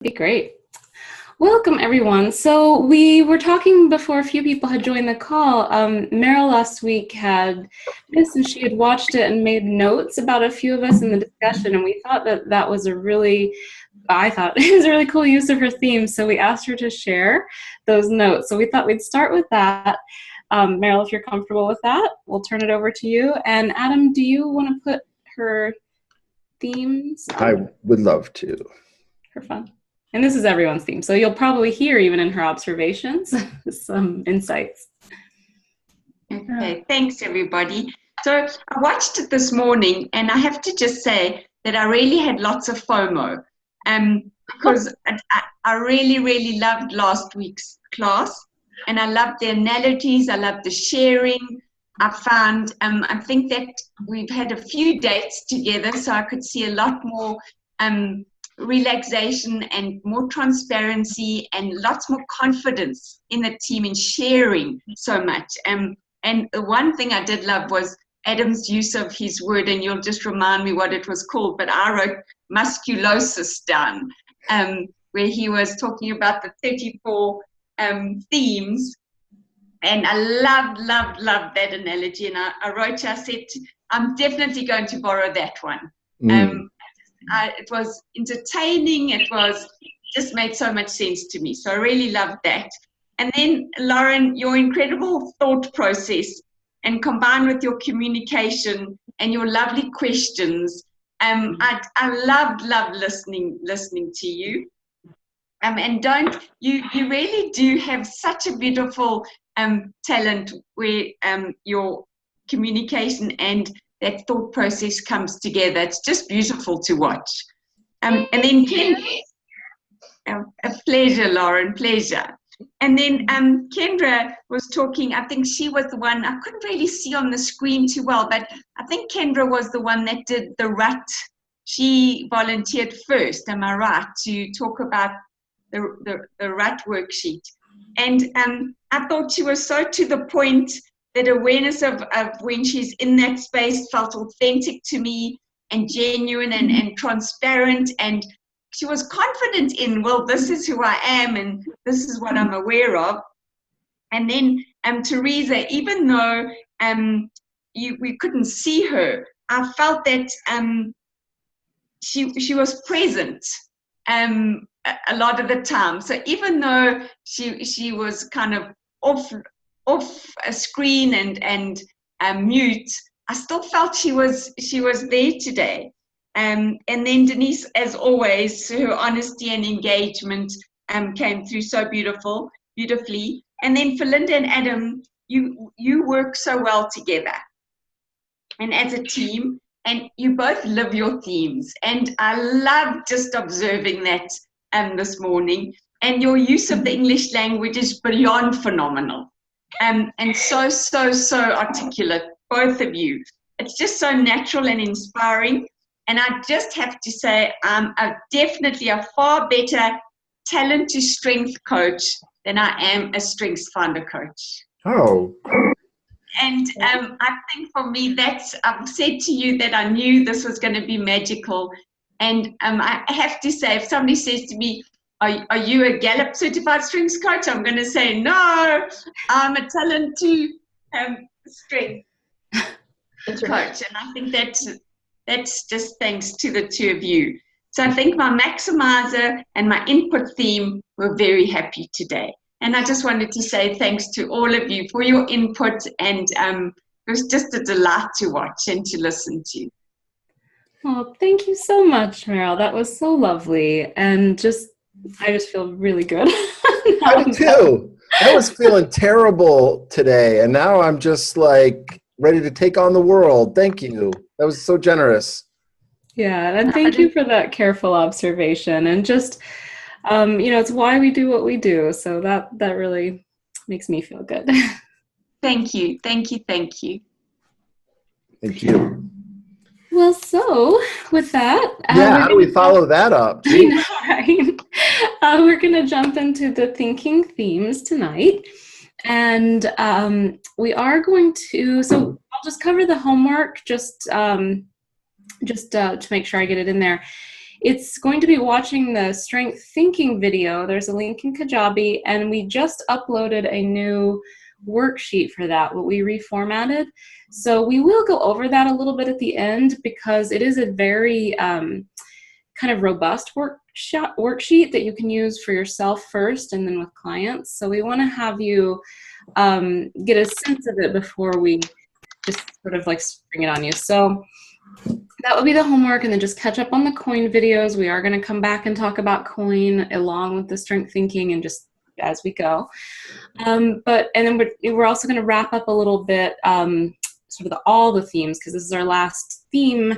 Be great. Welcome, everyone. So we were talking before a few people had joined the call. Meryl last week had this, and she had watched it and made notes about a few of us in the discussion, and we thought that was I thought it was a really cool use of her theme, so we asked her to share those notes. So we thought we'd start with that. Meryl, if you're comfortable with that, we'll turn it over to you. And Adam, do you want to put her themes up? I would love to. For fun. And this is everyone's theme, so you'll probably hear, even in her observations, some insights. Okay, thanks everybody. So I watched it this morning, and I have to just say that I really had lots of FOMO, because I really loved last week's class, and I loved the analogies, I loved the sharing. I think that we've had a few dates together, so I could see a lot more relaxation and more transparency and lots more confidence in the team in sharing so much. And the one thing I did love was Adam's use of his word, and you'll just remind me what it was called, but I wrote musculosis down, where he was talking about the 34 themes. And I loved that analogy. And I wrote, I said, I'm definitely going to borrow that one. It was entertaining. It just made so much sense to me. So I really loved that. And then, Lauren, your incredible thought process, and combined with your communication and your lovely questions, I loved listening to you. And you really do have such a beautiful talent where your communication and that thought process comes together. It's just beautiful to watch. And then a pleasure, Lauren, pleasure. And then Kendra was talking. I think she was the one, I couldn't really see on the screen too well, but I think Kendra was the one that did the RUT. She volunteered first, am I right, to talk about the RUT worksheet. And I thought she was so to the point. That awareness of when she's in that space felt authentic to me and genuine and transparent. And she was confident in, well, this is who I am and this is what I'm aware of. And then Teresa, even though we couldn't see her, I felt that she was present a lot of the time. So even though she was kind of off a screen and mute, I still felt she was there today. And then Denise, as always, her honesty and engagement came through so beautifully. And then for Linda and Adam, you work so well together and as a team, and you both live your themes. And I love just observing that this morning. And your use of the English language is beyond phenomenal. And so articulate, both of you. It's just so natural and inspiring. And I just have to say, I'm definitely a far better talent to strength coach than I am a strengths finder coach. Oh. And I think for me, I've said to you that I knew this was going to be magical. And I have to say, if somebody says to me, are you a Gallup certified strengths coach? I'm going to say, no, I'm a talent to strength coach. And I think that's just thanks to the two of you. So I think my maximizer and my input theme were very happy today. And I just wanted to say thanks to all of you for your input. And it was just a delight to watch and to listen to. Oh, thank you so much, Meryl. That was so lovely. And I just feel really good. I do too. I was feeling terrible today, and now I'm just like ready to take on the world. Thank you. That was so generous. Yeah, and thank you for that careful observation. And just, it's why we do what we do. So that really makes me feel good. Thank you. Thank you. Well, so with that, how do we follow that up? I know, right? We're going to jump into the thinking themes tonight, and we are going to. So I'll just cover the homework just to make sure I get it in there. it's going to be watching the strength thinking video. There's a link in Kajabi, and we just uploaded a new worksheet for that, what we reformatted. So we will go over that a little bit at the end, because it is a very kind of robust worksheet that you can use for yourself first and then with clients. So we want to have you get a sense of it before we just sort of like spring it on you. So that would be the homework, and then just catch up on the coin videos. We are going to come back and talk about coin along with the strength thinking and just as we go. And then we're also going to wrap up a little bit sort of all the themes, because this is our last theme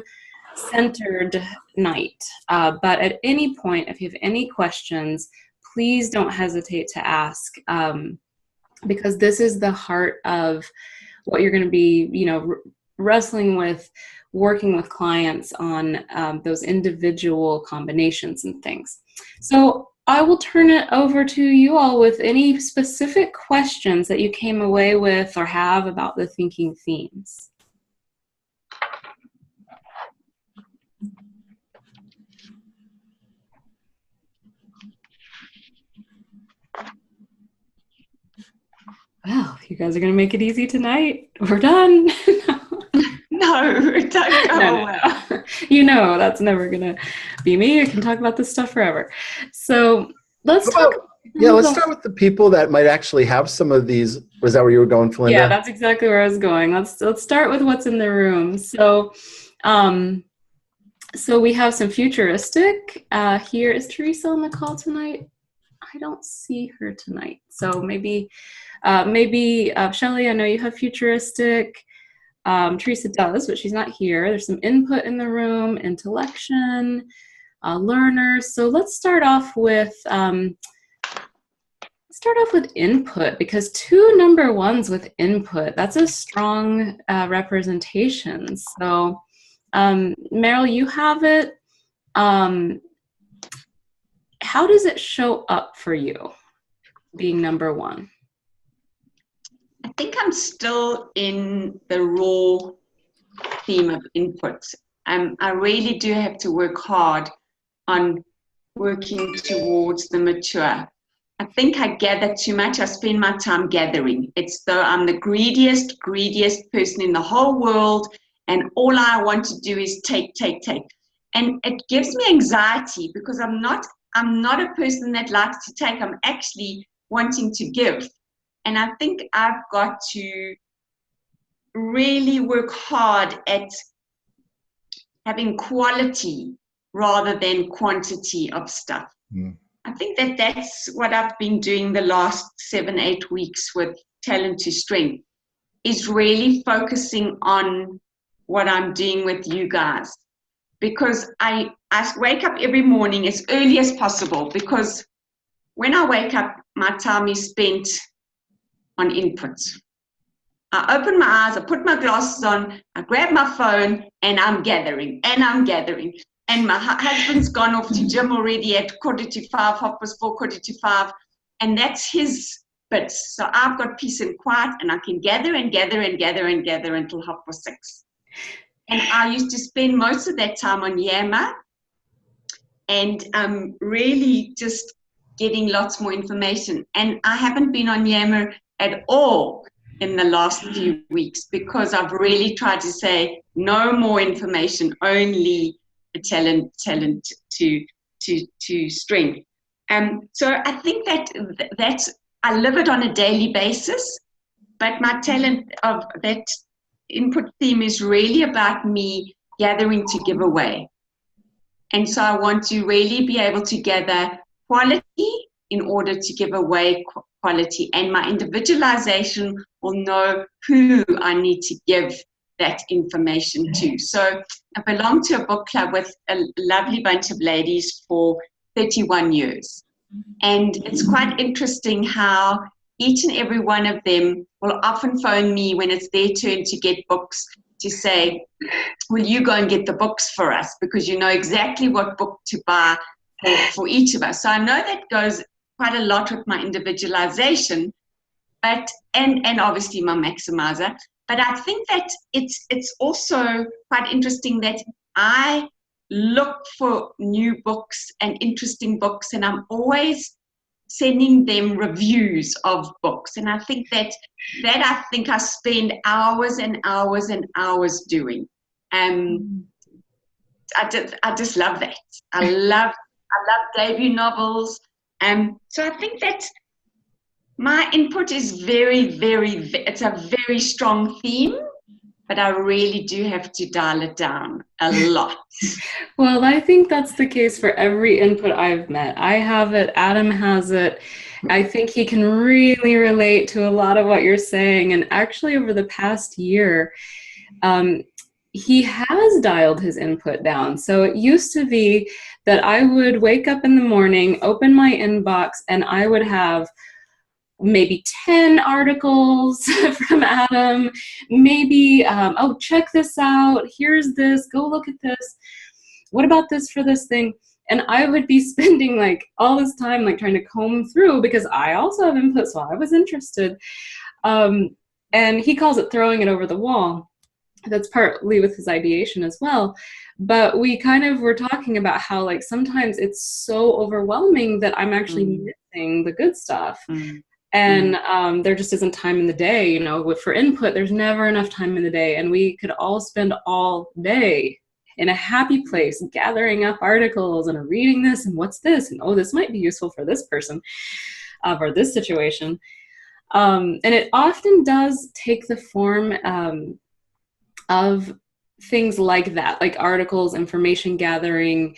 centered night. But at any point, if you have any questions, please don't hesitate to ask, because this is the heart of what you're going to be, wrestling with, working with clients on those individual combinations and things. So I will turn it over to you all with any specific questions that you came away with or have about the thinking themes. Well, you guys are going to make it easy tonight. We're done. No, don't go away. No. That's never going to be me. I can talk about this stuff forever. So let's start with the people that might actually have some of these. Was that where you were going, Felinda? Yeah, that's exactly where I was going. Let's start with what's in the room. So, so we have some futuristic. Here is Teresa on the call tonight. I don't see her tonight. So maybe Shelley, I know you have futuristic. Teresa does, but she's not here. There's some input in the room, intellection, learners. So let's start off with input, because 2 number 1s with input, that's a strong representation. So Meryl, you have it. How does it show up for you, being number 1? I think I'm still in the raw theme of input. I really do have to work hard on working towards the mature. I think I gather too much. I spend my time gathering. It's though I'm the greediest person in the whole world, and all I want to do is take. And it gives me anxiety, because I'm not a person that likes to take. I'm actually wanting to give. And I think I've got to really work hard at having quality rather than quantity of stuff. Mm. I think that's what I've been doing the last 7-8 weeks with Talent to Strength, is really focusing on what I'm doing with you guys. Because I wake up every morning as early as possible, because when I wake up, my time is spent on inputs. I open my eyes, I put my glasses on, I grab my phone, and I'm gathering. And my husband's gone off to gym already at 4:45, 4:45, 4:45, and that's his bits. So I've got peace and quiet, and I can gather until 6:30. And I used to spend most of that time on Yammer, and really just getting lots more information. And I haven't been on Yammer at all in the last few weeks, because I've really tried to say no more information, only talent to strength. So I think that's I live it on a daily basis, but my talent of that input theme is really about me gathering to give away. And so I want to really be able to gather quality in order to give away quality, and my individualization will know who I need to give that information to. So I belong to a book club with a lovely bunch of ladies for 31 years. And it's quite interesting how each and every one of them will often phone me when it's their turn to get books to say, will you go and get the books for us? Because you know exactly what book to buy for each of us. So I know that goes quite a lot with my individualization, but and obviously my maximizer. But I think that it's also quite interesting that I look for new books and interesting books, and I'm always sending them reviews of books. And I think that I think I spend hours and hours and hours doing. I just love that. I love debut novels. So I think that my input is it's a very strong theme, but I really do have to dial it down a lot. Well, I think that's the case for every input I've met. I have it, Adam has it. I think he can really relate to a lot of what you're saying. And actually over the past year, he has dialed his input down. So it used to be that I would wake up in the morning, open my inbox, and I would have maybe 10 articles from Adam, maybe, oh, check this out, here's this, go look at this, what about this for this thing? And I would be spending like all this time like trying to comb through, because I also have input, so I was interested. And he calls it throwing it over the wall. That's partly with his ideation as well. But we kind of were talking about how like sometimes it's so overwhelming that I'm actually missing the good stuff. And there just isn't time in the day, you know, for input, there's never enough time in the day. And we could all spend all day in a happy place gathering up articles and reading this and what's this, and oh, this might be useful for this person or this situation. And it often does take the form of things like that, like articles, information gathering,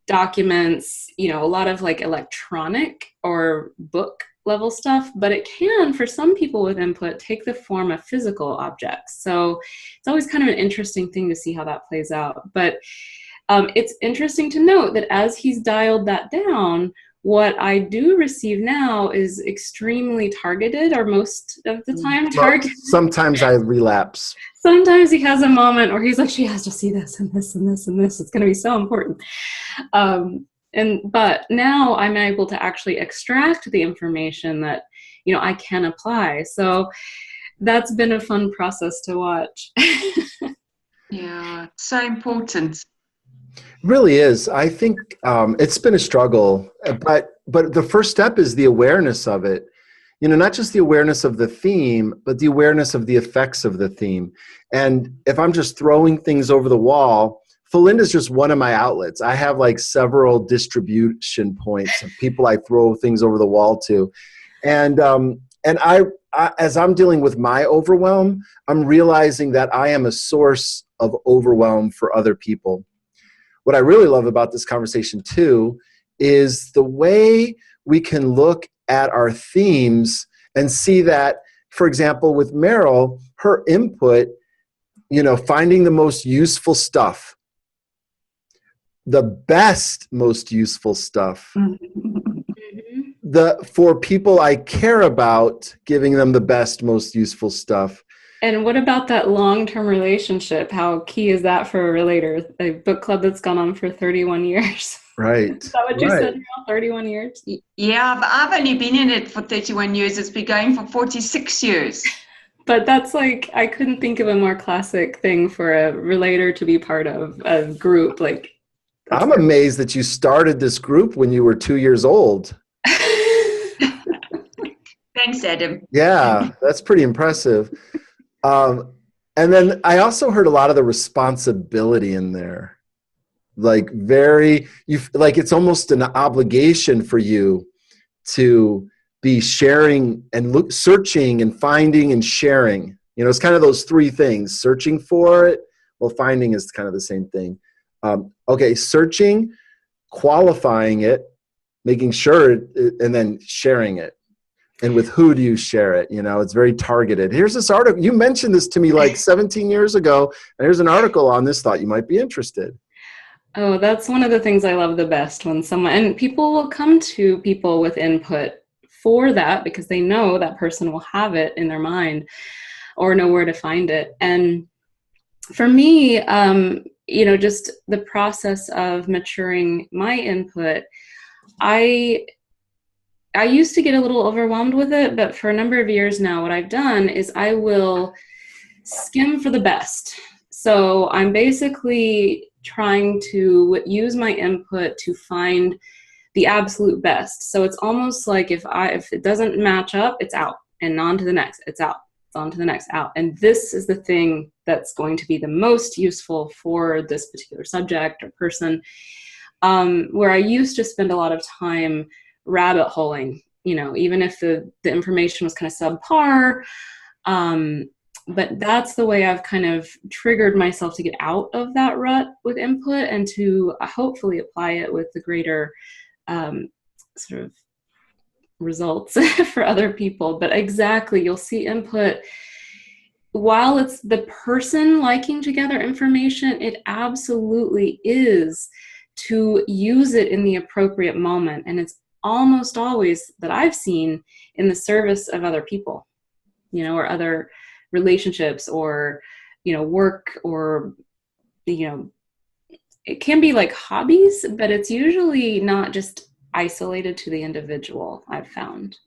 documents, you know, a lot of like electronic or book level stuff, but it can, for some people with input, take the form of physical objects. So it's always kind of an interesting thing to see how that plays out. But it's interesting to note that as he's dialed that down, what I do receive now is extremely targeted, or most of the time targeted. Sometimes I relapse. Sometimes he has a moment where he's like, she has to see this and this and this and this. It's going to be so important. But now I'm able to actually extract the information that, you know, I can apply. So that's been a fun process to watch. Yeah, so important. Really is. I think it's been a struggle, but the first step is the awareness of it. You know, not just the awareness of the theme, but the awareness of the effects of the theme. And if I'm just throwing things over the wall, Philinda is just one of my outlets. I have like several distribution points of people I throw things over the wall to. And I, as I'm dealing with my overwhelm, I'm realizing that I am a source of overwhelm for other people. What I really love about this conversation too is the way we can look at our themes and see that, for example, with Meryl, her input, you know, finding the most useful stuff, the best, most useful stuff, for people I care about, giving them the best, most useful stuff. And what about that long-term relationship? How key is that for a relator? A book club that's gone on for 31 years. Right. Is that what you said, Meryl? 31 years? Yeah, I've only been in it for 31 years. It's been going for 46 years. But that's like, I couldn't think of a more classic thing for a relator to be part of, a group. Like, I'm amazed that you started this group when you were 2 years old. Thanks, Adam. Yeah, that's pretty impressive. And then I also heard a lot of the responsibility in there, like like it's almost an obligation for you to be sharing and searching and finding and sharing. You know, it's kind of those three things: searching for it. Well, finding is kind of the same thing. Okay, searching, qualifying it, making sure, and then sharing it. And with who do you share it? You know, it's very targeted. Here's this article. You mentioned this to me like 17 years ago. And here's an article on this. Thought you might be interested. Oh, that's one of the things I love the best, when someone, and people will come to people with input for that because they know that person will have it in their mind or know where to find it. And for me, you know, just the process of maturing my input, I used to get a little overwhelmed with it, but for a number of years now, what I've done is I will skim for the best. So I'm basically trying to use my input to find the absolute best. So it's almost like if it doesn't match up, it's out, and on to the next, it's out, it's on to the next, out. And this is the thing that's going to be the most useful for this particular subject or person. Where I used to spend a lot of time rabbit holing, even if the information was kind of subpar. But that's the way I've kind of triggered myself to get out of that rut with input and to hopefully apply it with the greater sort of results for other people. But exactly, you'll see input, while it's the person liking to gather information, it absolutely is to use it in the appropriate moment. And it's almost always, that I've seen, in the service of other people, or other relationships, or, work, or, it can be like hobbies, but it's usually not just isolated to the individual, I've found.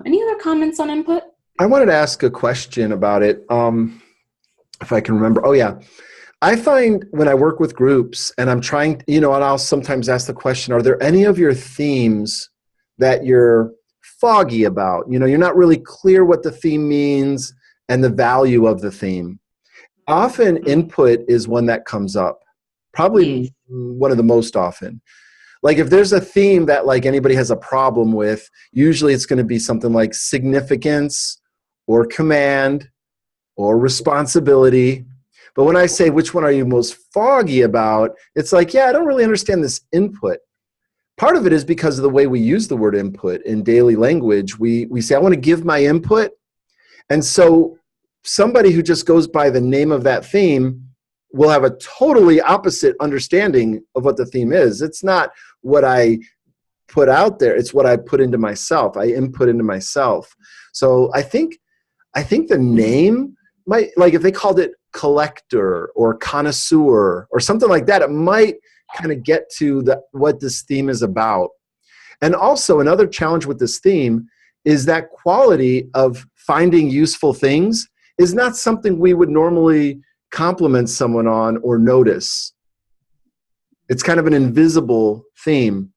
Any other comments on input? I wanted to ask a question about it, if I can remember. Oh, yeah. I find when I work with groups and I'm trying, and I'll sometimes ask the question, are there any of your themes that you're foggy about? You're not really clear what the theme means and the value of the theme. Often input is one that comes up, probably one of the most often. Like if there's a theme that like anybody has a problem with, usually it's going to be something like significance or command or responsibility. But when I say which one are you most foggy about, it's like, yeah, I don't really understand this input. Part of it is because of the way we use the word input in daily language. We say, I want to give my input. And so somebody who just goes by the name of that theme will have a totally opposite understanding of what the theme is. It's not what I put out there. It's what I put into myself. I input into myself. So I think the name might, like if they called it collector or connoisseur or something like that, it might kind of get to what this theme is about. And also another challenge with this theme is that quality of finding useful things is not something we would normally compliment someone on or notice. It's kind of an invisible theme.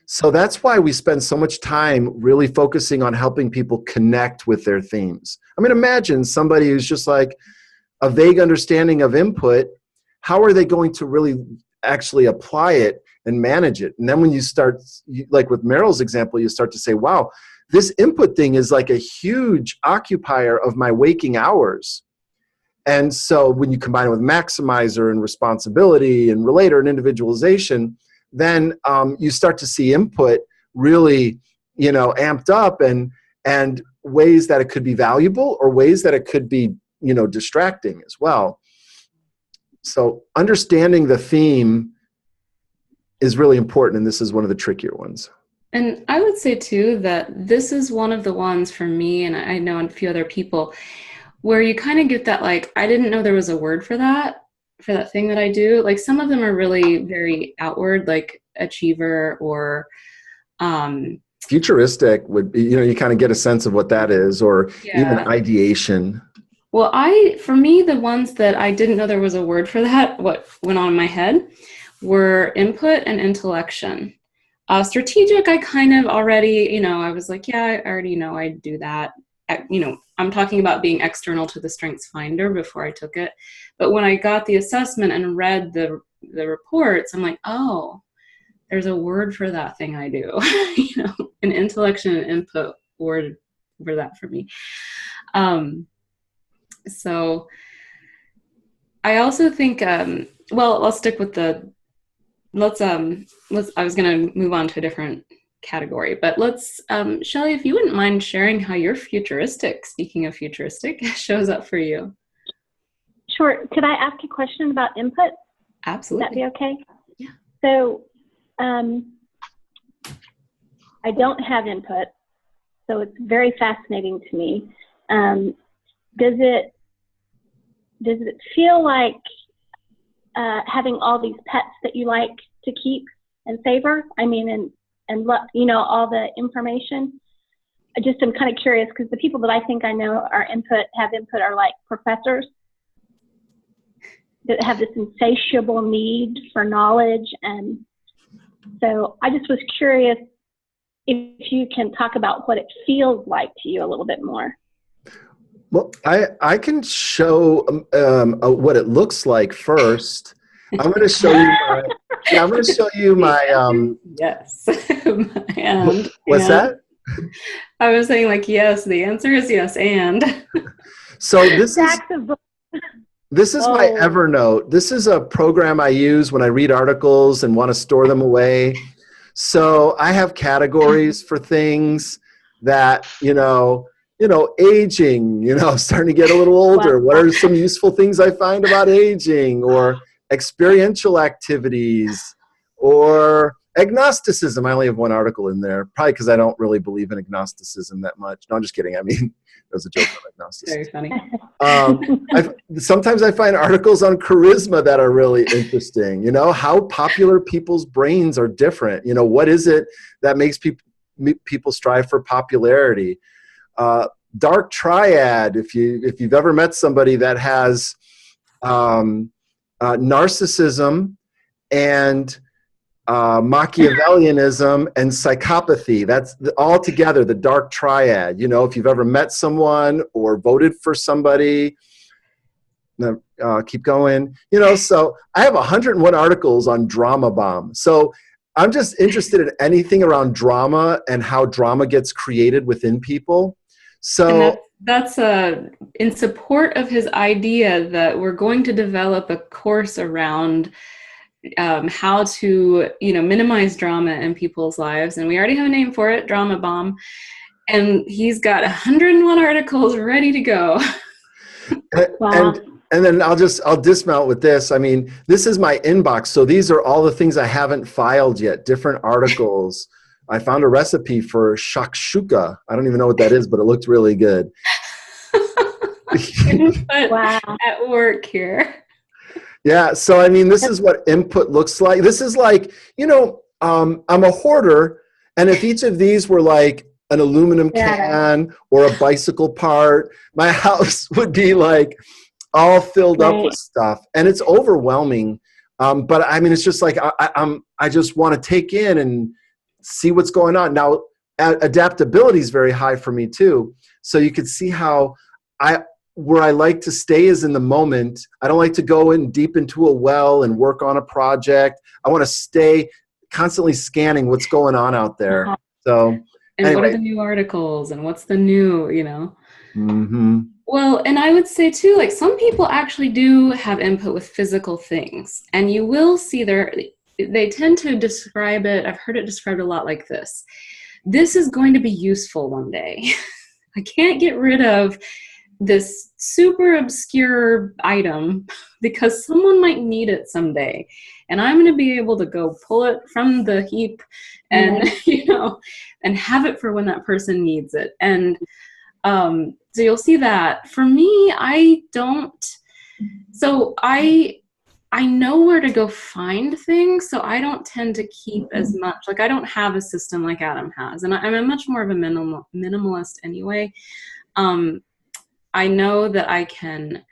So that's why we spend so much time really focusing on helping people connect with their themes. I mean, imagine somebody who's just like a vague understanding of input. How are they going to really actually apply it and manage it? And then when you start, like with Meryl's example, you start to say, wow, this input thing is like a huge occupier of my waking hours. And so when you combine it with maximizer and responsibility and relator and individualization, then you start to see input really, amped up and ways that it could be valuable or ways that it could be, distracting as well. So understanding the theme is really important, and this is one of the trickier ones. And I would say too that this is one of the ones for me, and I know a few other people, where you kind of get that, like, I didn't know there was a word for that thing that I do. Like some of them are really very outward, like achiever or futuristic would be, you kind of get a sense of what that is, or even ideation. Well, for me, the ones that I didn't know there was a word for that, what went on in my head, were input and intellection. Strategic, I kind of already, I was like, yeah, I already know I do that. I'm talking about being external to the Strengths Finder before I took it. But when I got the assessment and read the reports, I'm like, oh, there's a word for that thing I do. An intellection and input word for that for me. So I also think, well, I'll stick with I was going to move on to a different category, but let's, Shelley, if you wouldn't mind sharing how your futuristic, speaking of futuristic, shows up for you. Sure. Could I ask a question about input? Absolutely. Would that be okay? Yeah. So I don't have input, so it's very fascinating to me. Does it feel like having all these pets that you like to keep and savor? I mean, and all the information. I'm kind of curious because the people that I think I know have input are like professors, that have this insatiable need for knowledge. And so I just was curious if you can talk about what it feels like to you a little bit more. Well, I can show what it looks like first. I'm going to show you my. Yeah, I'm going to show you my. Yes. And what's that? I was saying, like, yes. The answer is yes, and. So this is my Evernote. This is a program I use when I read articles and want to store them away. So I have categories for things that, aging, starting to get a little older. What are some useful things I find about aging, or experiential activities, or agnosticism? I only have one article in there, probably because I don't really believe in agnosticism that much. No, I'm just kidding. I mean, that was a joke on agnosticism. Very funny. Sometimes I find articles on charisma that are really interesting. How popular people's brains are different. What is it that makes people strive for popularity? Dark triad. If you've ever met somebody that has narcissism and Machiavellianism and psychopathy, that's all together, the dark triad. If you've ever met someone or voted for somebody, keep going. So I have 101 articles on Drama Bomb. So I'm just interested in anything around drama and how drama gets created within people. So that's in support of his idea that we're going to develop a course around how to, minimize drama in people's lives. And we already have a name for it, Drama Bomb. And he's got 101 articles ready to go. Wow. And then I'll dismount with this. I mean, this is my inbox. So these are all the things I haven't filed yet, different articles. I found a recipe for shakshuka. I don't even know what that is, but it looked really good. Wow. At work here. Yeah. So, I mean, this is what input looks like. This is like, I'm a hoarder. And if each of these were like an aluminum can or a bicycle part, my house would be like all filled up with stuff. And it's overwhelming. But I mean, it's just like, I just want to take in and see what's going on. Now, adaptability is very high for me too. So you could see how where I like to stay is in the moment. I don't like to go in deep into a well and work on a project. I want to stay constantly scanning what's going on out there. So, and anyway. What are the new articles and what's the new, Mm-hmm. Well, and I would say too, like, some people actually do have input with physical things, and you will see they tend to describe it. I've heard it described a lot like this. This is going to be useful one day. I can't get rid of this super obscure item because someone might need it someday. And I'm going to be able to go pull it from the heap and, and have it for when that person needs it. And so you'll see that. For me, I don't. So I know where to go find things, so I don't tend to keep as much. Like, I don't have a system like Adam has, and I'm a much more of a minimalist anyway. I know that I can,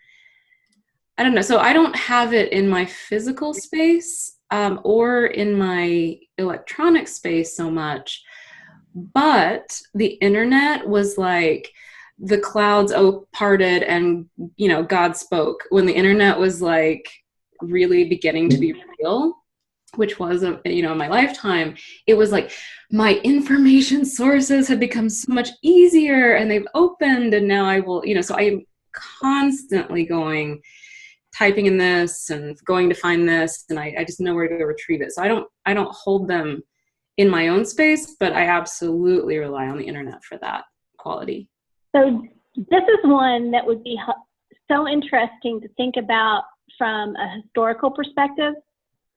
I don't know, so I don't have it in my physical space or in my electronic space so much, but the internet was like, the clouds parted and, God spoke. When the internet was like really beginning to be real, which was, in my lifetime, it was like my information sources have become so much easier and they've opened, and now I will, so I'm constantly typing in this and going to find this, and I just know where to go retrieve it. So I don't hold them in my own space, but I absolutely rely on the internet for that quality. So this is one that would be so interesting to think about from a historical perspective.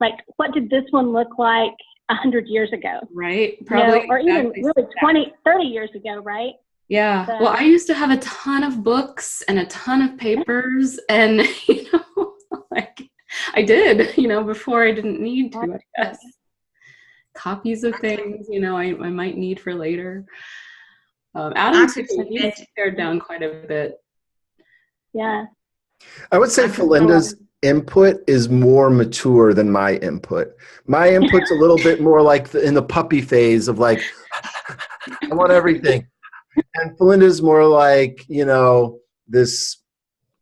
Like, what did this one look like 100 years ago? Right. Probably. Or even really 20, 30 years ago, right? Yeah. So, well, I used to have a ton of books and a ton of papers, and, like, I did, before I didn't need to, I guess. Copies of things, I might need for later. Adam, he's pared down quite a bit. Yeah. I would say Felinda's input is more mature than my input. My input's a little bit more like in the puppy phase of like, I want everything. And Felinda's more like, you know, this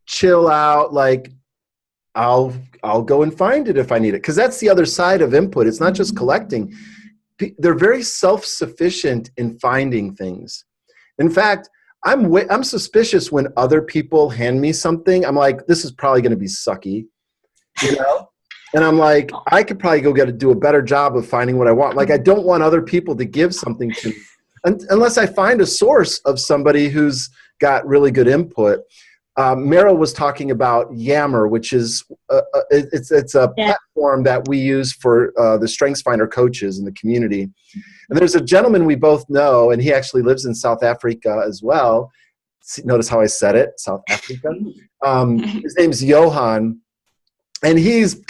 chill out, like, I'll go and find it if I need it. Because that's the other side of input. It's not just collecting. They're very self-sufficient in finding things. In fact, I'm suspicious when other people hand me something. I'm like, this is probably going to be sucky, you know? And I'm like, I could probably go do a better job of finding what I want. Like, I don't want other people to give something to me unless I find a source of somebody who's got really good input. Meryl was talking about Yammer, which is it's a platform that we use for the StrengthsFinder coaches in the community. And there's a gentleman we both know, and he actually lives in South Africa as well. Notice how I said it, South Africa. His name's Johan, and he's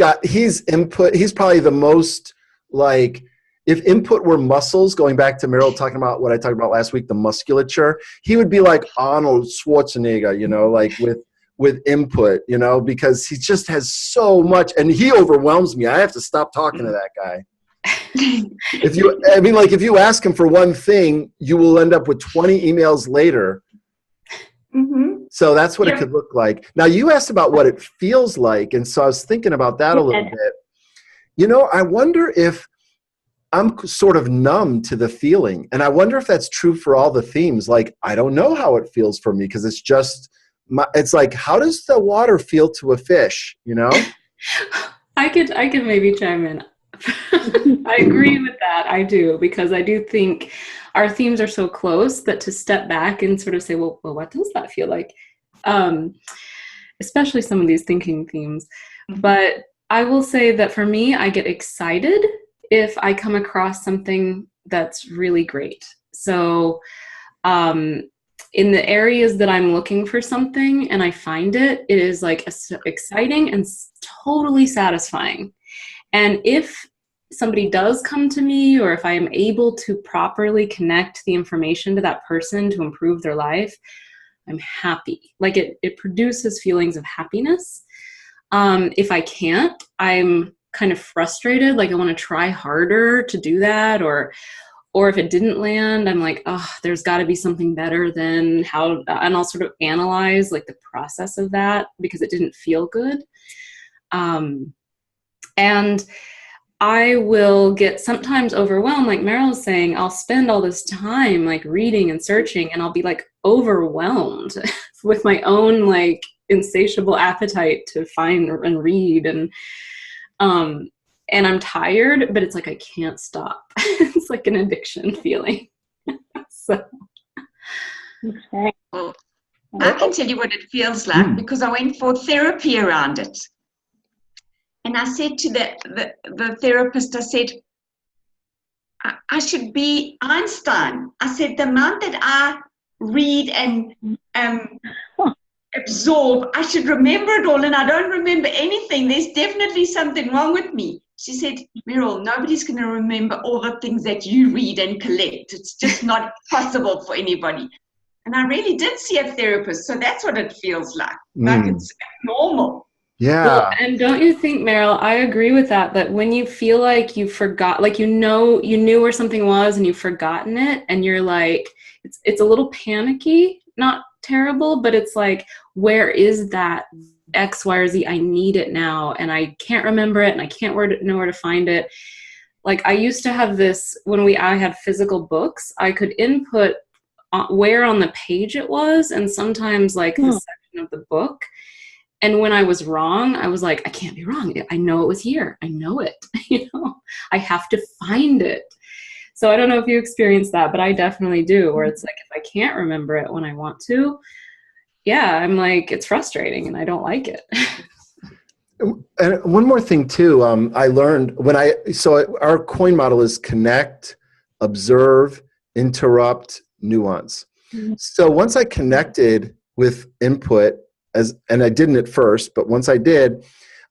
input. He's probably the most, like, if input were muscles, going back to Meryl talking about what I talked about last week, the musculature, he would be like Arnold Schwarzenegger, you know, like with input, you know, because he just has so much, and he overwhelms me. I have to stop talking to that guy. If you ask him for one thing, you will end up with 20 emails later. Mm-hmm. So that's what it could look like. Now, you asked about what it feels like, and so I was thinking about that a little bit. You know, I wonder if I'm sort of numb to the feeling, and I wonder if that's true for all the themes. Like, I don't know how it feels for me because it's just, it's like, how does the water feel to a fish, you know? I could maybe chime in. I agree with that. I do, because I do think our themes are so close that to step back and sort of say, well, what does that feel like? Especially some of these thinking themes. But I will say that for me, I get excited if I come across something that's really great. So in the areas that I'm looking for something and I find it, it is like exciting and totally satisfying. And if somebody does come to me, or if I am able to properly connect the information to that person to improve their life, I'm happy. Like it produces feelings of happiness. If I can't, I'm kind of frustrated. Like I want to try harder to do that, or if it didn't land, I'm like, oh, there's got to be something better than how, and I'll sort of analyze like the process of that because it didn't feel good. And I will get sometimes overwhelmed, like Meryl was saying. I'll spend all this time like reading and searching, and I'll be like overwhelmed with my own like insatiable appetite to find and read, and I'm tired, but it's like I can't stop. It's like an addiction feeling. So. Okay. Well, I can tell you what it feels like because I went for therapy around it. And I said to the therapist, I said, I should be Einstein. I said, the amount that I read and absorb, I should remember it all, and I don't remember anything. There's definitely something wrong with me. She said, Meryl, nobody's going to remember all the things that you read and collect. It's just not possible for anybody. And I really did see a therapist, so that's what it feels like. Like it's normal. Yeah. Well, and don't you think, Meryl, I agree with that when you feel like you forgot, like you knew where something was and you've forgotten it, and you're like, it's a little panicky, not terrible, but it's like, where is that X, Y, or Z? I need it now, and I can't remember it, and I can't know where to find it. Like I used to have this, when I had physical books, I could input where on the page it was, and sometimes like the section of the book. And when I was wrong, I was like, I can't be wrong. I know it was here. I know it. I have to find it. So I don't know if you experience that, but I definitely do, where it's like, if I can't remember it when I want to, yeah, I'm like, it's frustrating and I don't like it. And one more thing too, I learned so our coin model is connect, observe, interrupt, nuance. So once I connected with input, and I didn't at first, but once I did,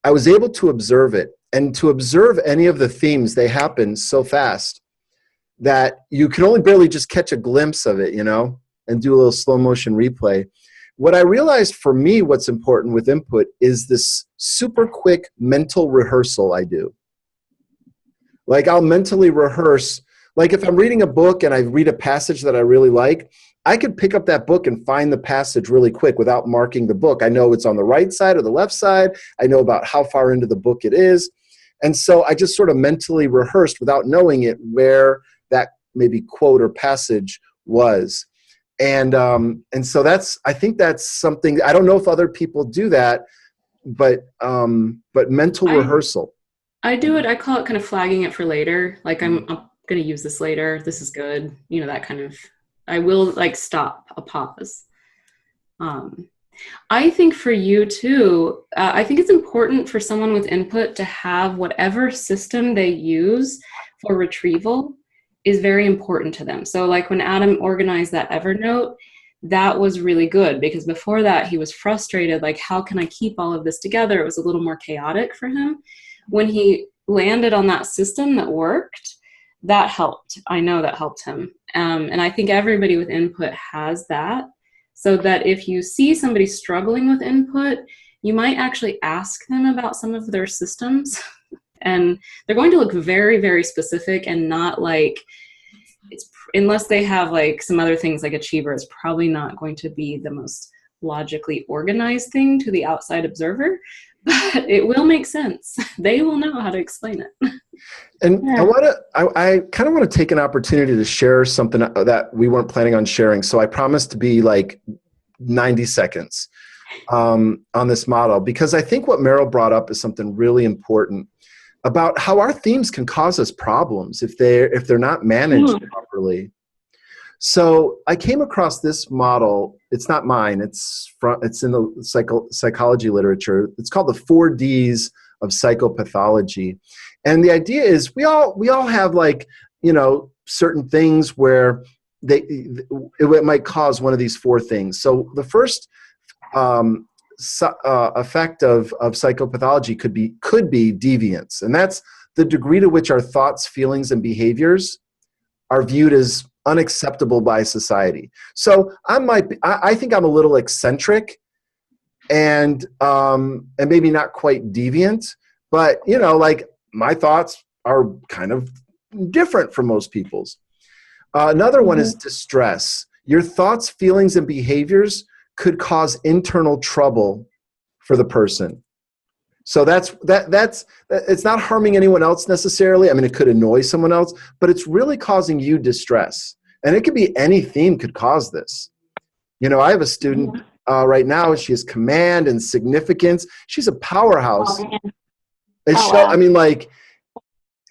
I was able to observe it. And to observe any of the themes, they happen so fast that you can only barely just catch a glimpse of it, and do a little slow motion replay. what I realized for me, what's important with input is this super quick mental rehearsal I do. Like I'll mentally rehearse, like if I'm reading a book and I read a passage that I really like, I could pick up that book and find the passage really quick without marking the book. I know it's on the right side or the left side. I know about how far into the book it is. And so I just sort of mentally rehearsed without knowing it where that maybe quote or passage was. And so I think that's something, I don't know if other people do that, but mental rehearsal. I do it. I call it kind of flagging it for later. Like I'm going to use this later. This is good. You know, that kind of, I will like stop, a pause. I think for you too, I think it's important for someone with input to have whatever system they use for retrieval is very important to them. So like when Adam organized that Evernote, that was really good because before that he was frustrated, like how can I keep all of this together? It was a little more chaotic for him. When he landed on that system that worked, that helped. I know that helped him. And I think everybody with input has that, so that if you see somebody struggling with input, you might actually ask them about some of their systems. And they're going to look very, very specific and not like, unless they have like some other things like Achiever, it's probably not going to be the most logically organized thing to the outside observer, but it will make sense. They will know how to explain it. And I kind of want to take an opportunity to share something that we weren't planning on sharing. So I promised to be like 90 seconds on this model, because I think what Meryl brought up is something really important about how our themes can cause us problems if they're not managed properly. So I came across this model. It's not mine. It's in the psychology literature. It's called the 4 Ds of psychopathology. And the idea is we all have like, you know, certain things where it might cause one of these 4 things. So the first effect of psychopathology could be deviance, and that's the degree to which our thoughts, feelings, and behaviors are viewed as unacceptable by society. So I think I'm a little eccentric, and maybe not quite deviant, but you know, like my thoughts are kind of different from most people's. Another one is distress. Your thoughts, feelings, and behaviors could cause internal trouble for the person. So that's it's not harming anyone else necessarily. I mean, it could annoy someone else, but it's really causing you distress. And it could be any theme could cause this. You know, I have a student right now. She has command and significance. She's a powerhouse. And I mean, like,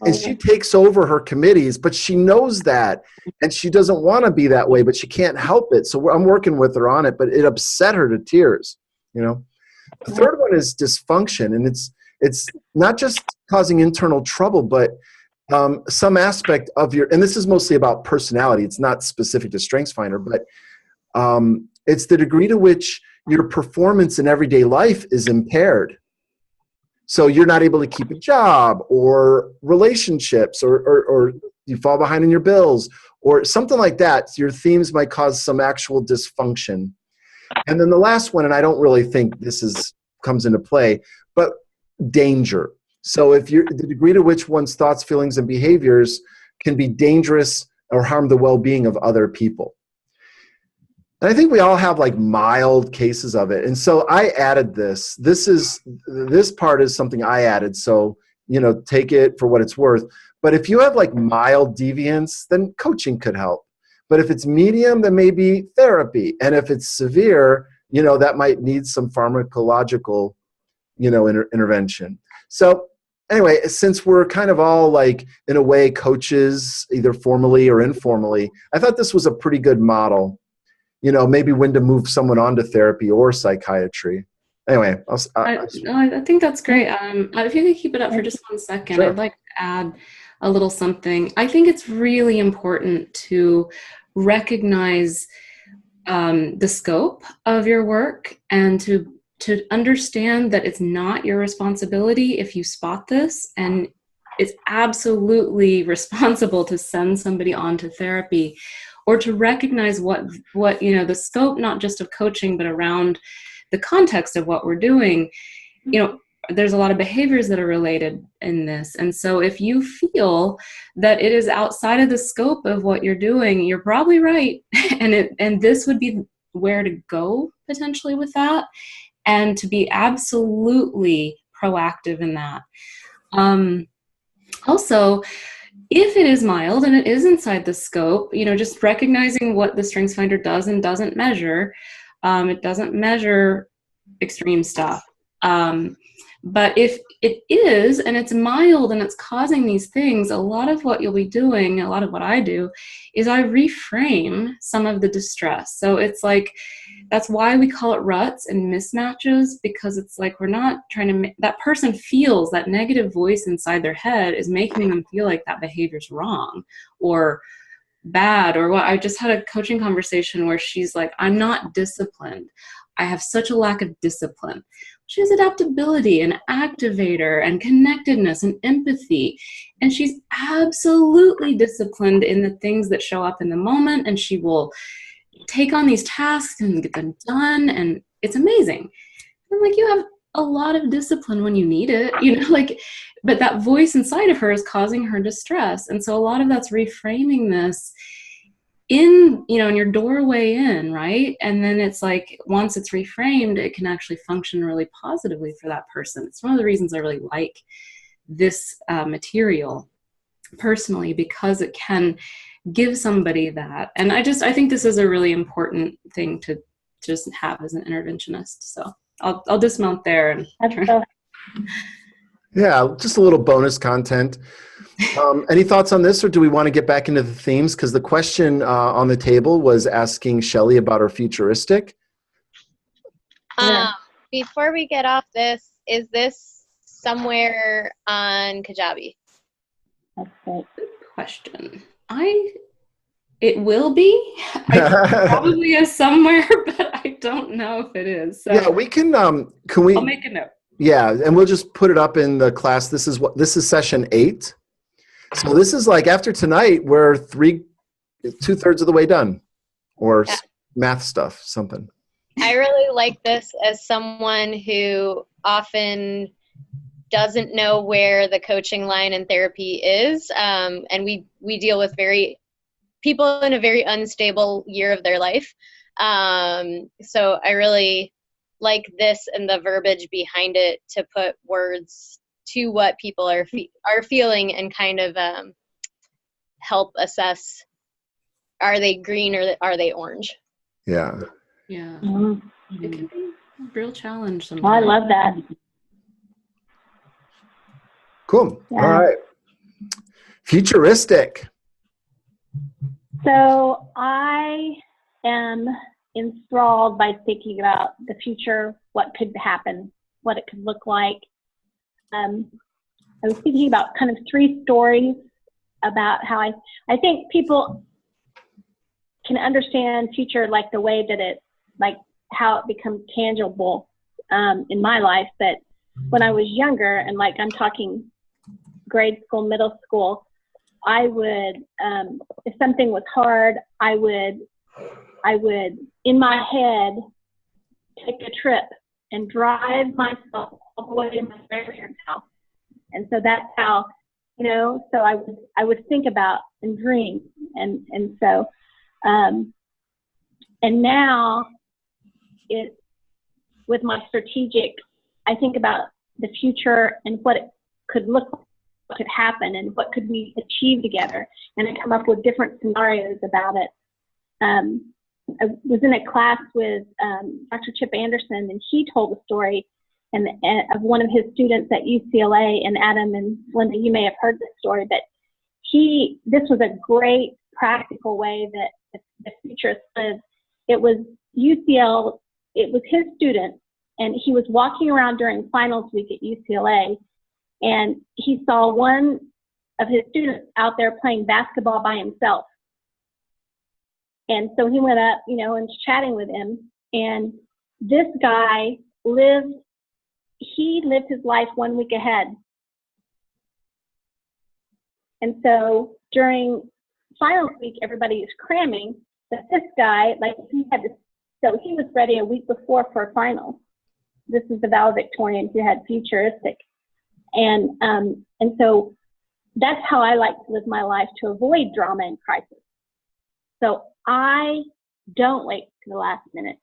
and she takes over her committees, but she knows that, and she doesn't want to be that way, but she can't help it. So I'm working with her on it, but it upset her to tears, you know. The third one is dysfunction, and it's not just causing internal trouble, but some aspect of your, and this is mostly about personality. It's not specific to StrengthsFinder, but it's the degree to which your performance in everyday life is impaired. So you're not able to keep a job or relationships, or you fall behind in your bills or something like that. Your themes might cause some actual dysfunction. And then the last one, and I don't really think this comes into play, but danger. So if the degree to which one's thoughts, feelings, and behaviors can be dangerous or harm the well-being of other people. And I think we all have like mild cases of it. And so I added this. This part is something I added. So, you know, take it for what it's worth. But if you have like mild deviance, then coaching could help. But if it's medium, then maybe therapy. And if it's severe, you know, that might need some pharmacological, you know, intervention. So anyway, since we're kind of all like, in a way, coaches, either formally or informally, I thought this was a pretty good model. You know, maybe when to move someone on to therapy or psychiatry. Anyway, I think that's great. If you could keep it up for just 1 second, sure. I'd like to add a little something. I think it's really important to recognize the scope of your work and to understand that it's not your responsibility if you spot this, and it's absolutely responsible to send somebody on to therapy or to recognize what the scope, not just of coaching, but around the context of what we're doing. There's a lot of behaviors that are related in this. And so if you feel that it is outside of the scope of what you're doing, you're probably right. and this would be where to go potentially with that, and to be absolutely proactive in that. Also, if it is mild and it is inside the scope, just recognizing what the StrengthsFinder does and doesn't measure. It doesn't measure extreme stuff. But if it is, and it's mild and it's causing these things, a lot of what you'll be doing, a lot of what I do, is I reframe some of the distress. So it's like, that's why we call it ruts and mismatches, because it's like we're not trying to, that person feels that negative voice inside their head is making them feel like that behavior's wrong or bad. Or what, I just had a coaching conversation where she's like, I'm not disciplined. I have such a lack of discipline. She has adaptability and activator and connectedness and empathy. And she's absolutely disciplined in the things that show up in the moment. And she will take on these tasks and get them done. And it's amazing. And like, you have a lot of discipline when you need it, but that voice inside of her is causing her distress. And so a lot of that's reframing this in your doorway in, right? And then it's like, once it's reframed, it can actually function really positively for that person. It's one of the reasons I really like this material personally, because it can give somebody that. And I think this is a really important thing to just have as an interventionist. So I'll dismount there and Yeah, just a little bonus content. Any thoughts on this, or do we want to get back into the themes? Because the question on the table was asking Shelly about her futuristic. Before we get off this, is this somewhere on Kajabi? That's great. Good question. It will be. I probably is somewhere, but I don't know if it is. So yeah, we can we? I'll make a note. Yeah, and we'll just put it up in the class. This is session 8. So this is like, after tonight, we're 2/3 of the way done, or math stuff, something. I really like this as someone who often doesn't know where the coaching line in therapy is, and we deal with people in a very unstable year of their life. So I really like this and the verbiage behind it to put words to what people are feeling, and kind of help assess, are they green or are they orange? Yeah. Yeah. Mm-hmm. It can be a real challenge sometimes. Oh, I love that. Cool. Yeah. All right. Futuristic. So I am enthralled by thinking about the future, what could happen, what it could look like. I was thinking about kind of 3 stories about how I think people can understand future like the way that how it becomes tangible in my life. But when I was younger, and like I'm talking grade school, middle school, I would, if something was hard, I would in my head take a trip and drive myself all the way to my grandparents' house. And so that's how, so I would think about and dream. And so, and now with my strategic, I think about the future and what it could look like, what could happen, and what could we achieve together. And I come up with different scenarios about it. I was in a class with Dr. Chip Anderson, and he told a story of one of his students at UCLA. And Adam and Linda, you may have heard this story, but this was a great practical way that the futurist lived. It was UCL, it was his student, and he was walking around during finals week at UCLA, and he saw one of his students out there playing basketball by himself. And so he went up, and was chatting with him. And this guy lived his life 1 week ahead. And so during finals week, everybody is cramming, but this guy, like, so he was ready a week before for a final. This is the valedictorian who had futuristic. And so that's how I like to live my life, to avoid drama and crisis. So I don't wait to the last minute.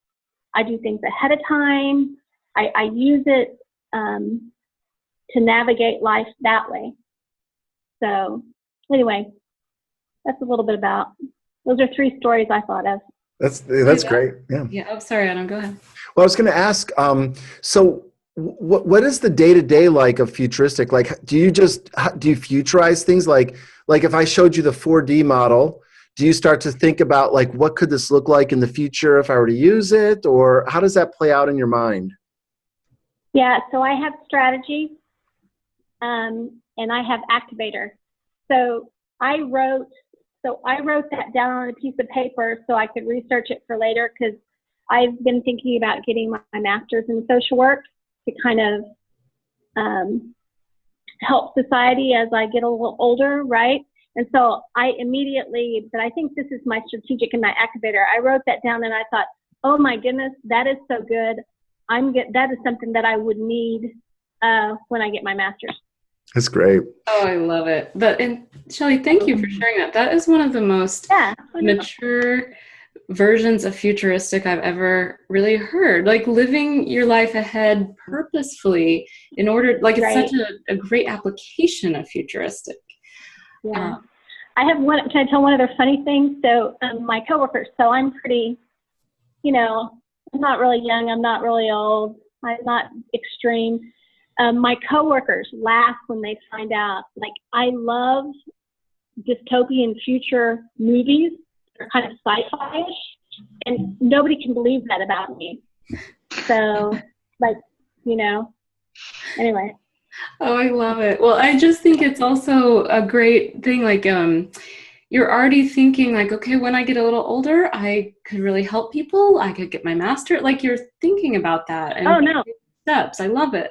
I do things ahead of time. I use it to navigate life that way. So anyway, that's a little bit about, those are 3 stories I thought of. That's great. Yeah. Yeah. Oh, sorry, Adam, go ahead. Well, I was going to ask, so what is the day-to-day like of futuristic? Like, do you futurize things? Like if I showed you the 4D model, do you start to think about, like, what could this look like in the future if I were to use it? Or how does that play out in your mind? Yeah, so I have strategy, and I have activator. So I wrote that down on a piece of paper so I could research it for later, because I've been thinking about getting my master's in social work to kind of help society as I get a little older, right? And so I immediately, but I think this is my strategic and my activator. I wrote that down and I thought, oh my goodness, that is so good. That is something that I would need when I get my master's. That's great. Oh, I love it. And Shelley, thank you for sharing that. That is one of the most mature versions of futuristic I've ever really heard. Like, living your life ahead purposefully in order, like, it's such a great application of futuristic. Yeah. I have one, can I tell one other funny thing? So my coworkers, so I'm pretty, I'm not really young, I'm not really old, I'm not extreme. My coworkers laugh when they find out, like, I love dystopian future movies. They're kind of sci-fi-ish, and nobody can believe that about me. So, like, anyway. Oh, I love it. Well, I just think it's also a great thing. Like, you're already thinking, like, okay, when I get a little older, I could really help people. I could get my master. Like, you're thinking about that. And steps. I love it.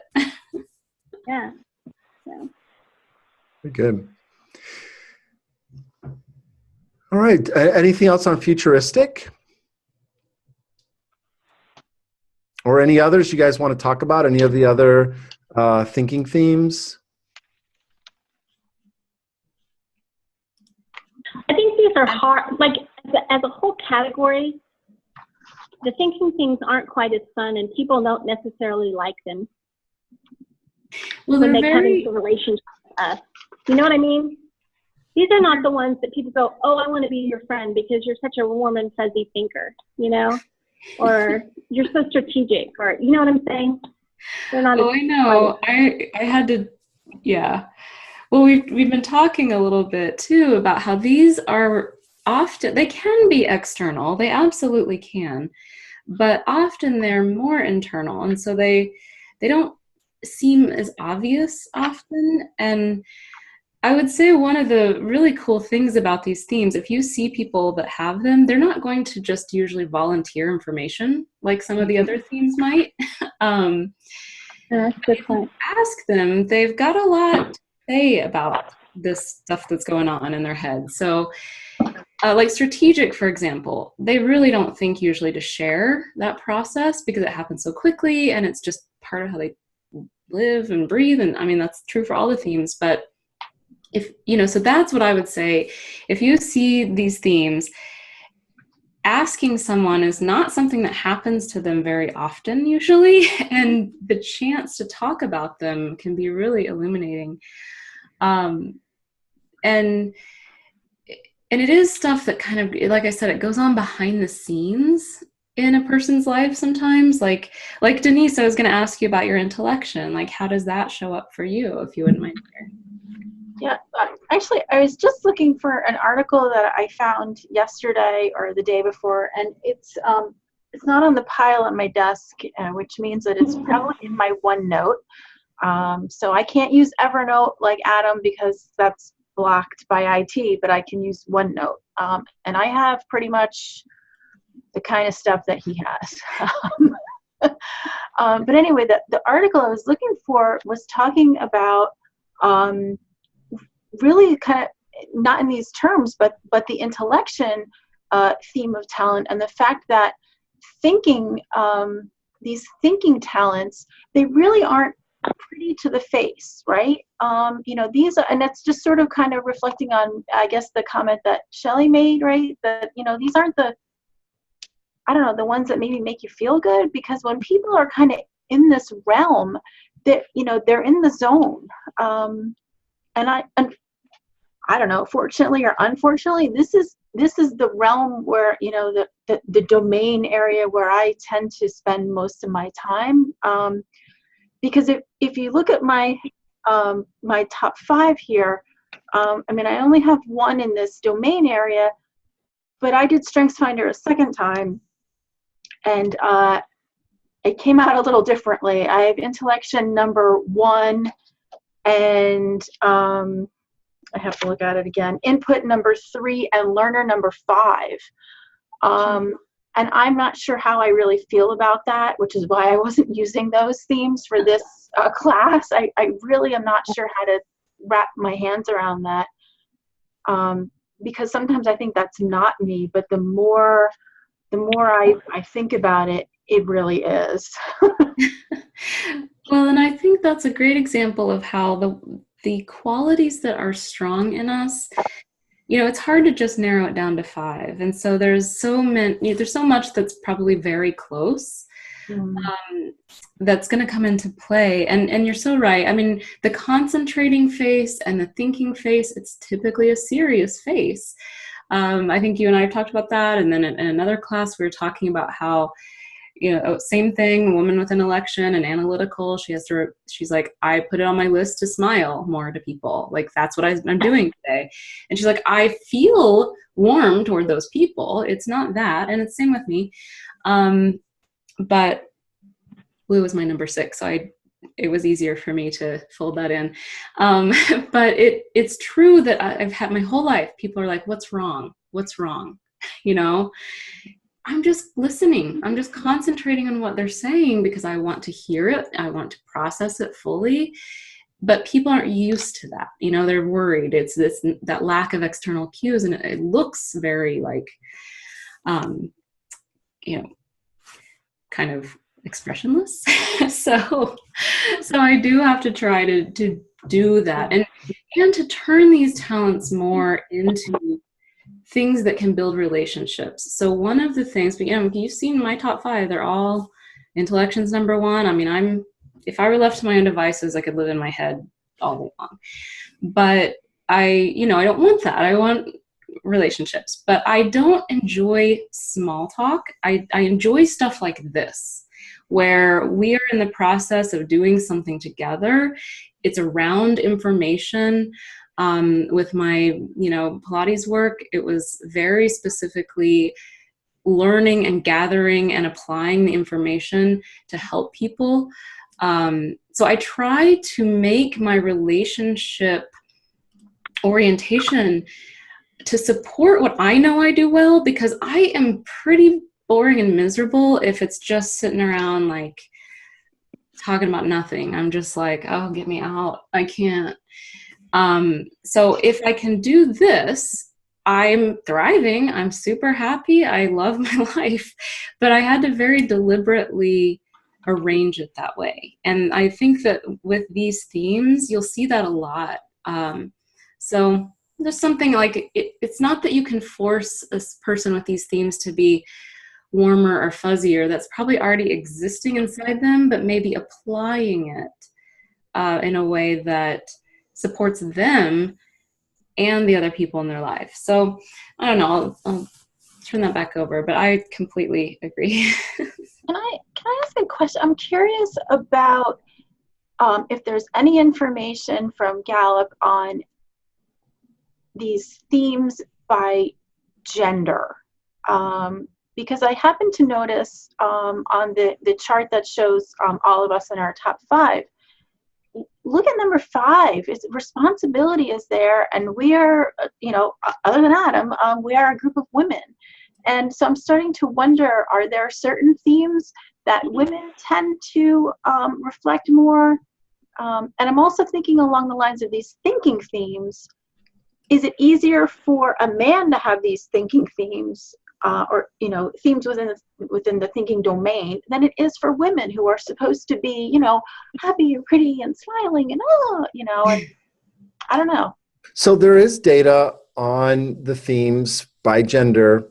Yeah. Very good. All right. Anything else on futuristic? Or any others you guys want to talk about? Any of the other thinking themes? I think these are hard, like, as a whole category, the thinking themes aren't quite as fun, and people don't necessarily like them. Well, when they come into relationships with us. You know what I mean? These are not the ones that people go, oh, I want to be your friend because you're such a warm and fuzzy thinker, or you're so strategic, or, you know what I'm saying? They're not. Oh, I know. I had to, yeah. Well, we've been talking a little bit too about how these are often, they can be external. They absolutely can, but often they're more internal. And so they don't seem as obvious often. And I would say one of the really cool things about these themes, if you see people that have them, they're not going to just usually volunteer information like some of the other themes might. That's a good point. Ask them, they've got a lot to say about this stuff that's going on in their head. So like strategic, for example, they really don't think usually to share that process because it happens so quickly and it's just part of how they live and breathe. And I mean, that's true for all the themes, but if, so that's what I would say. If you see these themes, asking someone is not something that happens to them very often usually, and the chance to talk about them can be really illuminating. And it is stuff that kind of, like I said, it goes on behind the scenes in a person's life sometimes. Like Denise, I was going to ask you about your intellection. Like, how does that show up for you, if you wouldn't mind sharing? Yeah, actually, I was just looking for an article that I found yesterday or the day before, and it's not on the pile on my desk, which means that it's probably in my OneNote. So I can't use Evernote like Adam because that's blocked by IT, but I can use OneNote. And I have pretty much the kind of stuff that he has. But anyway, the article I was looking for was talking about really kind of not in these terms, but the intellection theme of talent, and the fact that thinking, these thinking talents, they really aren't pretty to the face, right? These are, and that's just sort of kind of reflecting on, I guess, the comment that Shelley made, right? That, these aren't the, I don't know, the ones that maybe make you feel good, because when people are kind of in this realm, that, they're in the zone. And I don't know, fortunately or unfortunately, this is the realm where, the domain area where I tend to spend most of my time. Because if you look at my my top 5 here, I only have one in this domain area, but I did StrengthsFinder a second time, and it came out a little differently. I have intellection number 1, and I have to look at it again. Input number 3 and learner number 5. And I'm not sure how I really feel about that, which is why I wasn't using those themes for this class. I really am not sure how to wrap my hands around that, because sometimes I think that's not me, but the more I think about it, it really is. Well, and I think that's a great example of how the qualities that are strong in us, it's hard to just narrow it down to 5. And so there's so much that's probably very close, that's going to come into play. And you're so right. The concentrating face and the thinking face, it's typically a serious face. I think you and I have talked about that. And then in another class, we were talking about how, same thing, a woman with intellection and analytical, she's like, I put it on my list to smile more to people. Like, that's what I'm doing today. And she's like, I feel warm toward those people. It's not that. And it's same with me. But blue was my number 6. So it was easier for me to fold that in. But it's true that I've had my whole life, people are like, what's wrong? What's wrong? I'm just listening. I'm just concentrating on what they're saying because I want to hear it. I want to process it fully. But people aren't used to that. They're worried. It's that lack of external cues, and it looks very like, kind of expressionless. So I do have to try to do that and to turn these talents more into things that can build relationships. So one of the things, you've seen my top 5, they're all intellections number 1. If I were left to my own devices, I could live in my head all day long. But I don't want that. I want relationships, but I don't enjoy small talk. I enjoy stuff like this, where we are in the process of doing something together. It's around information. With my, Pilates work, it was very specifically learning and gathering and applying the information to help people. So I try to make my relationship orientation to support what I know I do well, because I am pretty boring and miserable if it's just sitting around like talking about nothing. I'm just like, oh, get me out. I can't. So if I can do this, I'm thriving. I'm super happy. I love my life, but I had to very deliberately arrange it that way. And I think that with these themes, you'll see that a lot. So there's something like, it's not that you can force a person with these themes to be warmer or fuzzier. That's probably already existing inside them, but maybe applying it in a way that supports them and the other people in their life. So I don't know, I'll turn that back over, but I completely agree. Can I ask a question? I'm curious about if there's any information from Gallup on these themes by gender. Because I happen to notice on the chart that shows all of us in our top 5, look at number 5. It's responsibility is there, and we are, other than Adam, we are a group of women. And so I'm starting to wonder, are there certain themes that women tend to reflect more? And I'm also thinking along the lines of these thinking themes. is it easier for a man to have these thinking themes, or themes within the thinking domain, than it is for women who are supposed to be, happy and pretty and smiling and and I don't know. So there is data on the themes by gender.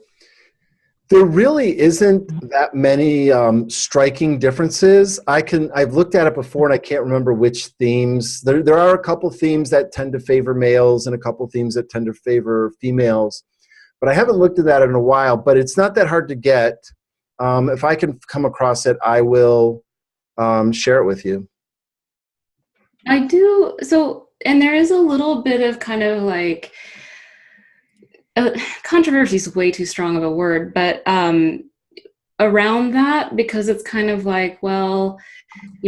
There really isn't that many striking differences. I've looked at it before and I can't remember which themes. There are a couple themes that tend to favor males and a couple themes that tend to favor females. But I haven't looked at that in a while, but it's not that hard to get. If I can come across it, I will share it with you. I do. So, and there is a little bit of kind of like, controversy is way too strong of a word, but around that, because it's kind of like, well,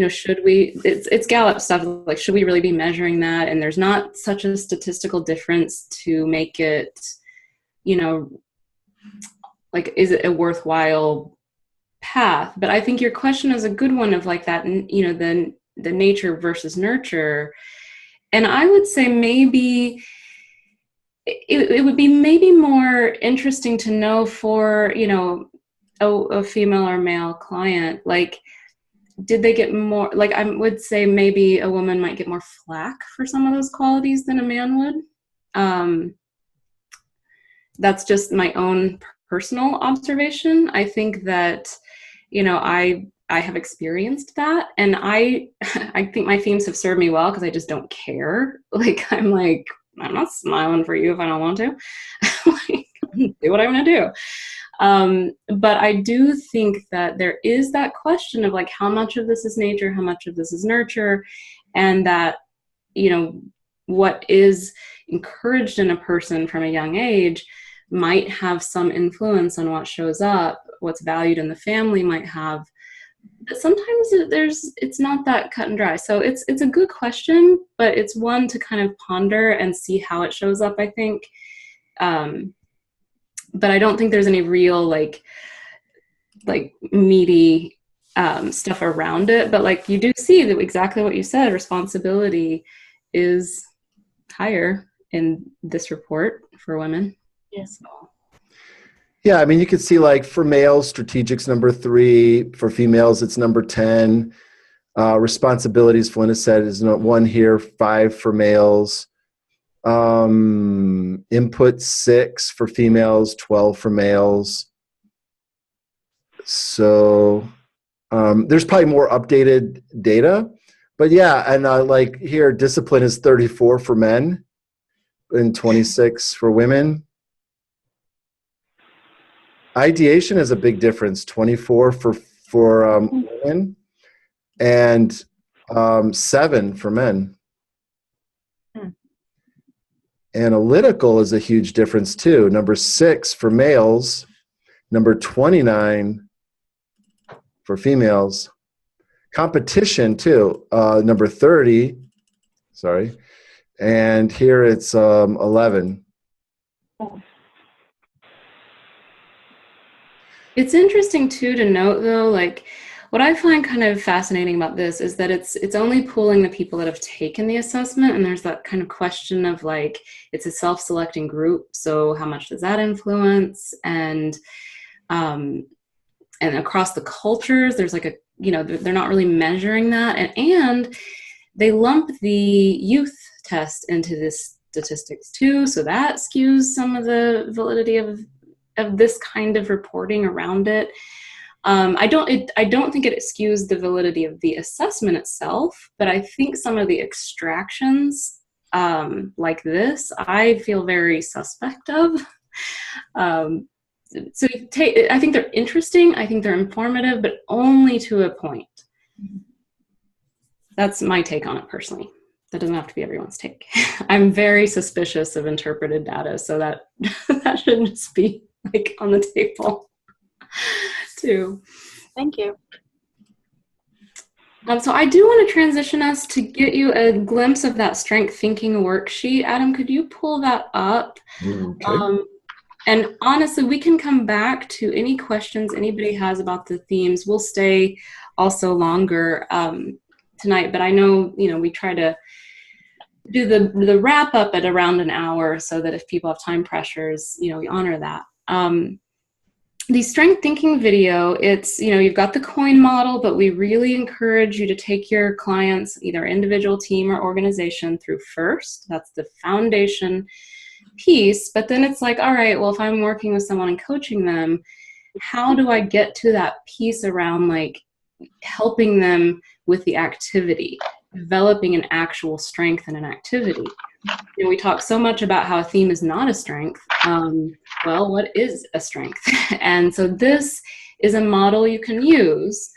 should we, it's Gallup stuff, like, should we really be measuring that? And there's not such a statistical difference to make it, like, is it a worthwhile path? But I think your question is a good one of like that, the nature versus nurture. And I would say maybe it would be maybe more interesting to know for, a female or male client, like, did they get more, like, I would say maybe a woman might get more flack for some of those qualities than a man would. That's just my own personal observation. I think that, I have experienced that, and I think my themes have served me well because I just don't care. Like, I'm not smiling for you if I don't want to. Like, do what I'm going to do. But I do think that there is that question of like, how much of this is nature, how much of this is nurture, and that, what is encouraged in a person from a young age might have some influence on what shows up, what's valued in the family might have. But sometimes it's not that cut and dry. So it's a good question, but it's one to kind of ponder and see how it shows up, I think. But I don't think there's any real like meaty stuff around it. But like, you do see that exactly what you said, responsibility is higher in this report for women. Yes. So. Yeah, I mean, you could see like for males, strategic's number 3. For females, it's number 10. Responsibilities, Felinda said, is 1 here, 5 for males. Input 6 for females, 12 for males. So there's probably more updated data. But yeah, and like here, discipline is 34 for men and 26 for women. Ideation is a big difference, 24 for women and 7 for men. Analytical is a huge difference too. Number 6 for males, number 29 for females. Competition too, number 30, sorry. And here it's 11. It's interesting too to note though, like, what I find kind of fascinating about this is that it's only pulling the people that have taken the assessment, and there's that kind of question of like, it's a self-selecting group, so how much does that influence? And across the cultures, there's like they're not really measuring that, and they lump the youth test into this statistics too, so that skews some of the validity of this kind of reporting around it. I don't think it skews the validity of the assessment itself, but I think some of the extractions like this, I feel very suspect of. So I think they're interesting, I think they're informative, but only to a point. That's my take on it personally. That doesn't have to be everyone's take. I'm very suspicious of interpreted data, so that shouldn't just be like on the table too. Thank you. So I do want to transition us to get you a glimpse of that strength thinking worksheet. Adam, could you pull that up? Okay. And honestly, we can come back to any questions anybody has about the themes. We'll stay also longer tonight, but I know, we try to do the wrap up at around an hour so that if people have time pressures, you know, we honor that. The strength thinking video, it's, you know, you've got the COIN model, but we really encourage you to take your clients, either individual, team, or organization, through first. That's the foundation piece. But then it's like, all right, well, if I'm working with someone and coaching them, how do I get to that piece around like helping them with the activity, developing an actual strength in an activity? You know, we talk so much about how a theme is not a strength. Well, what is a strength? And so this is a model you can use.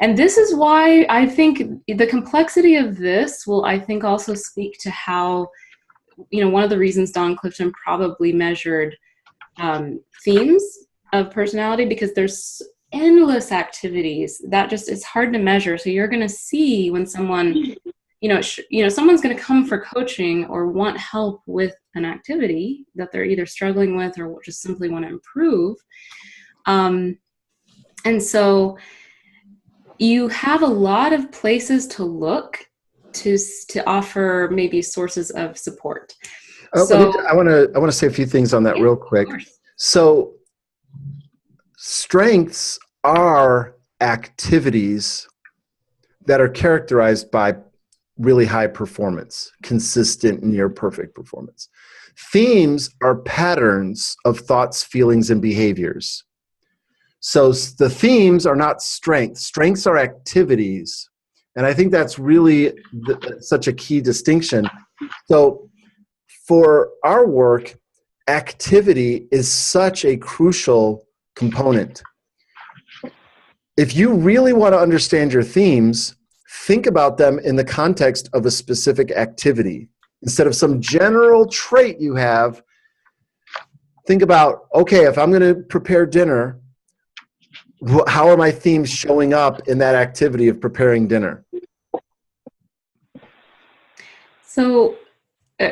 And this is why I think the complexity of this will, I think, also speak to how, you know, one of the reasons Don Clifton probably measured themes of personality, because there's endless activities that just, it's hard to measure. So you're going to see when someone, you know, someone's going to come for coaching or want help with an activity that they're either struggling with or just simply want to improve. And so you have a lot of places to look to offer maybe sources of support. So I want to say a few things on that real quick. So strengths are activities that are characterized by really high performance, consistent, near perfect performance. Themes are patterns of thoughts, feelings, and behaviors. So the themes are not strengths. Strengths are activities. And I think that's really such a key distinction. So for our work, activity is such a crucial component. If you really want to understand your themes, think about them in the context of a specific activity. Instead of some general trait you have, think about, okay, if I'm going to prepare dinner, how are my themes showing up in that activity of preparing dinner? So, do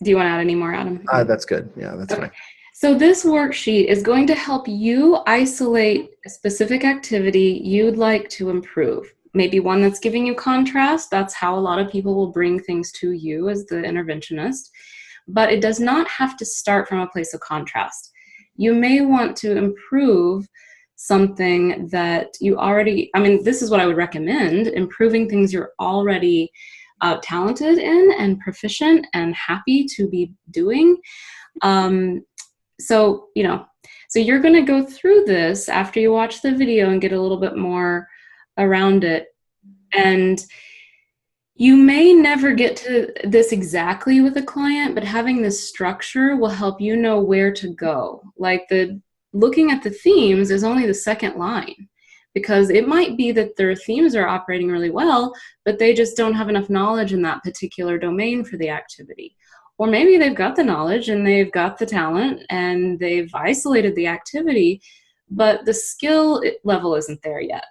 you want to add any more, Adam? That's good. Yeah, that's fine. So this worksheet is going to help you isolate a specific activity you'd like to improve. Maybe one that's giving you contrast. That's how a lot of people will bring things to you as the interventionist. But it does not have to start from a place of contrast. You may want to improve something that you already, I mean, this is what I would recommend, improving things you're already talented in and proficient and happy to be doing. So, you know, so you're going to go through this after you watch the video and get a little bit more around it. And you may never get to this exactly with a client, but having this structure will help you know where to go. Like looking at the themes is only the second line, because it might be that their themes are operating really well, but they just don't have enough knowledge in that particular domain for the activity. Or maybe they've got the knowledge and they've got the talent and they've isolated the activity, but the skill level isn't there yet.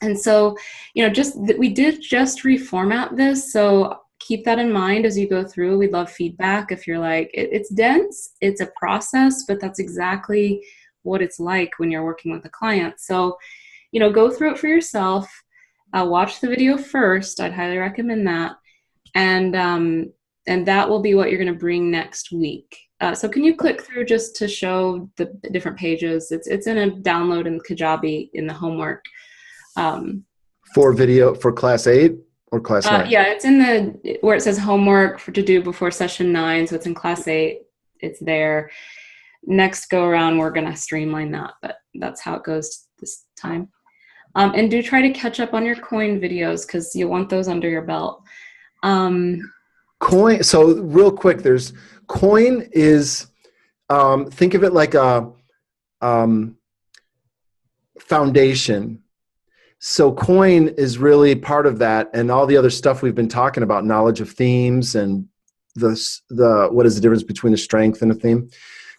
And so, you know, we did just reformat this. So keep that in mind as you go through. We'd love feedback if you're like, it's dense, it's a process, but that's exactly what it's like when you're working with a client. So, you know, go through it for yourself. Watch the video first. I'd highly recommend that. And that will be what you're going to bring next week. So can you click through just to show the different pages? It's in a download in Kajabi in the homework. For video for class 8 or class 9? Yeah, it's in where it says homework to do before session 9. So it's in class 8. It's there. Next go around, we're going to streamline that, but that's how it goes this time. And do try to catch up on your COIN videos because you want those under your belt. COIN. So real quick, there's COIN is, think of it like a foundation. So COIN is really part of that, and all the other stuff we've been talking about, knowledge of themes and the what is the difference between a strength and a theme.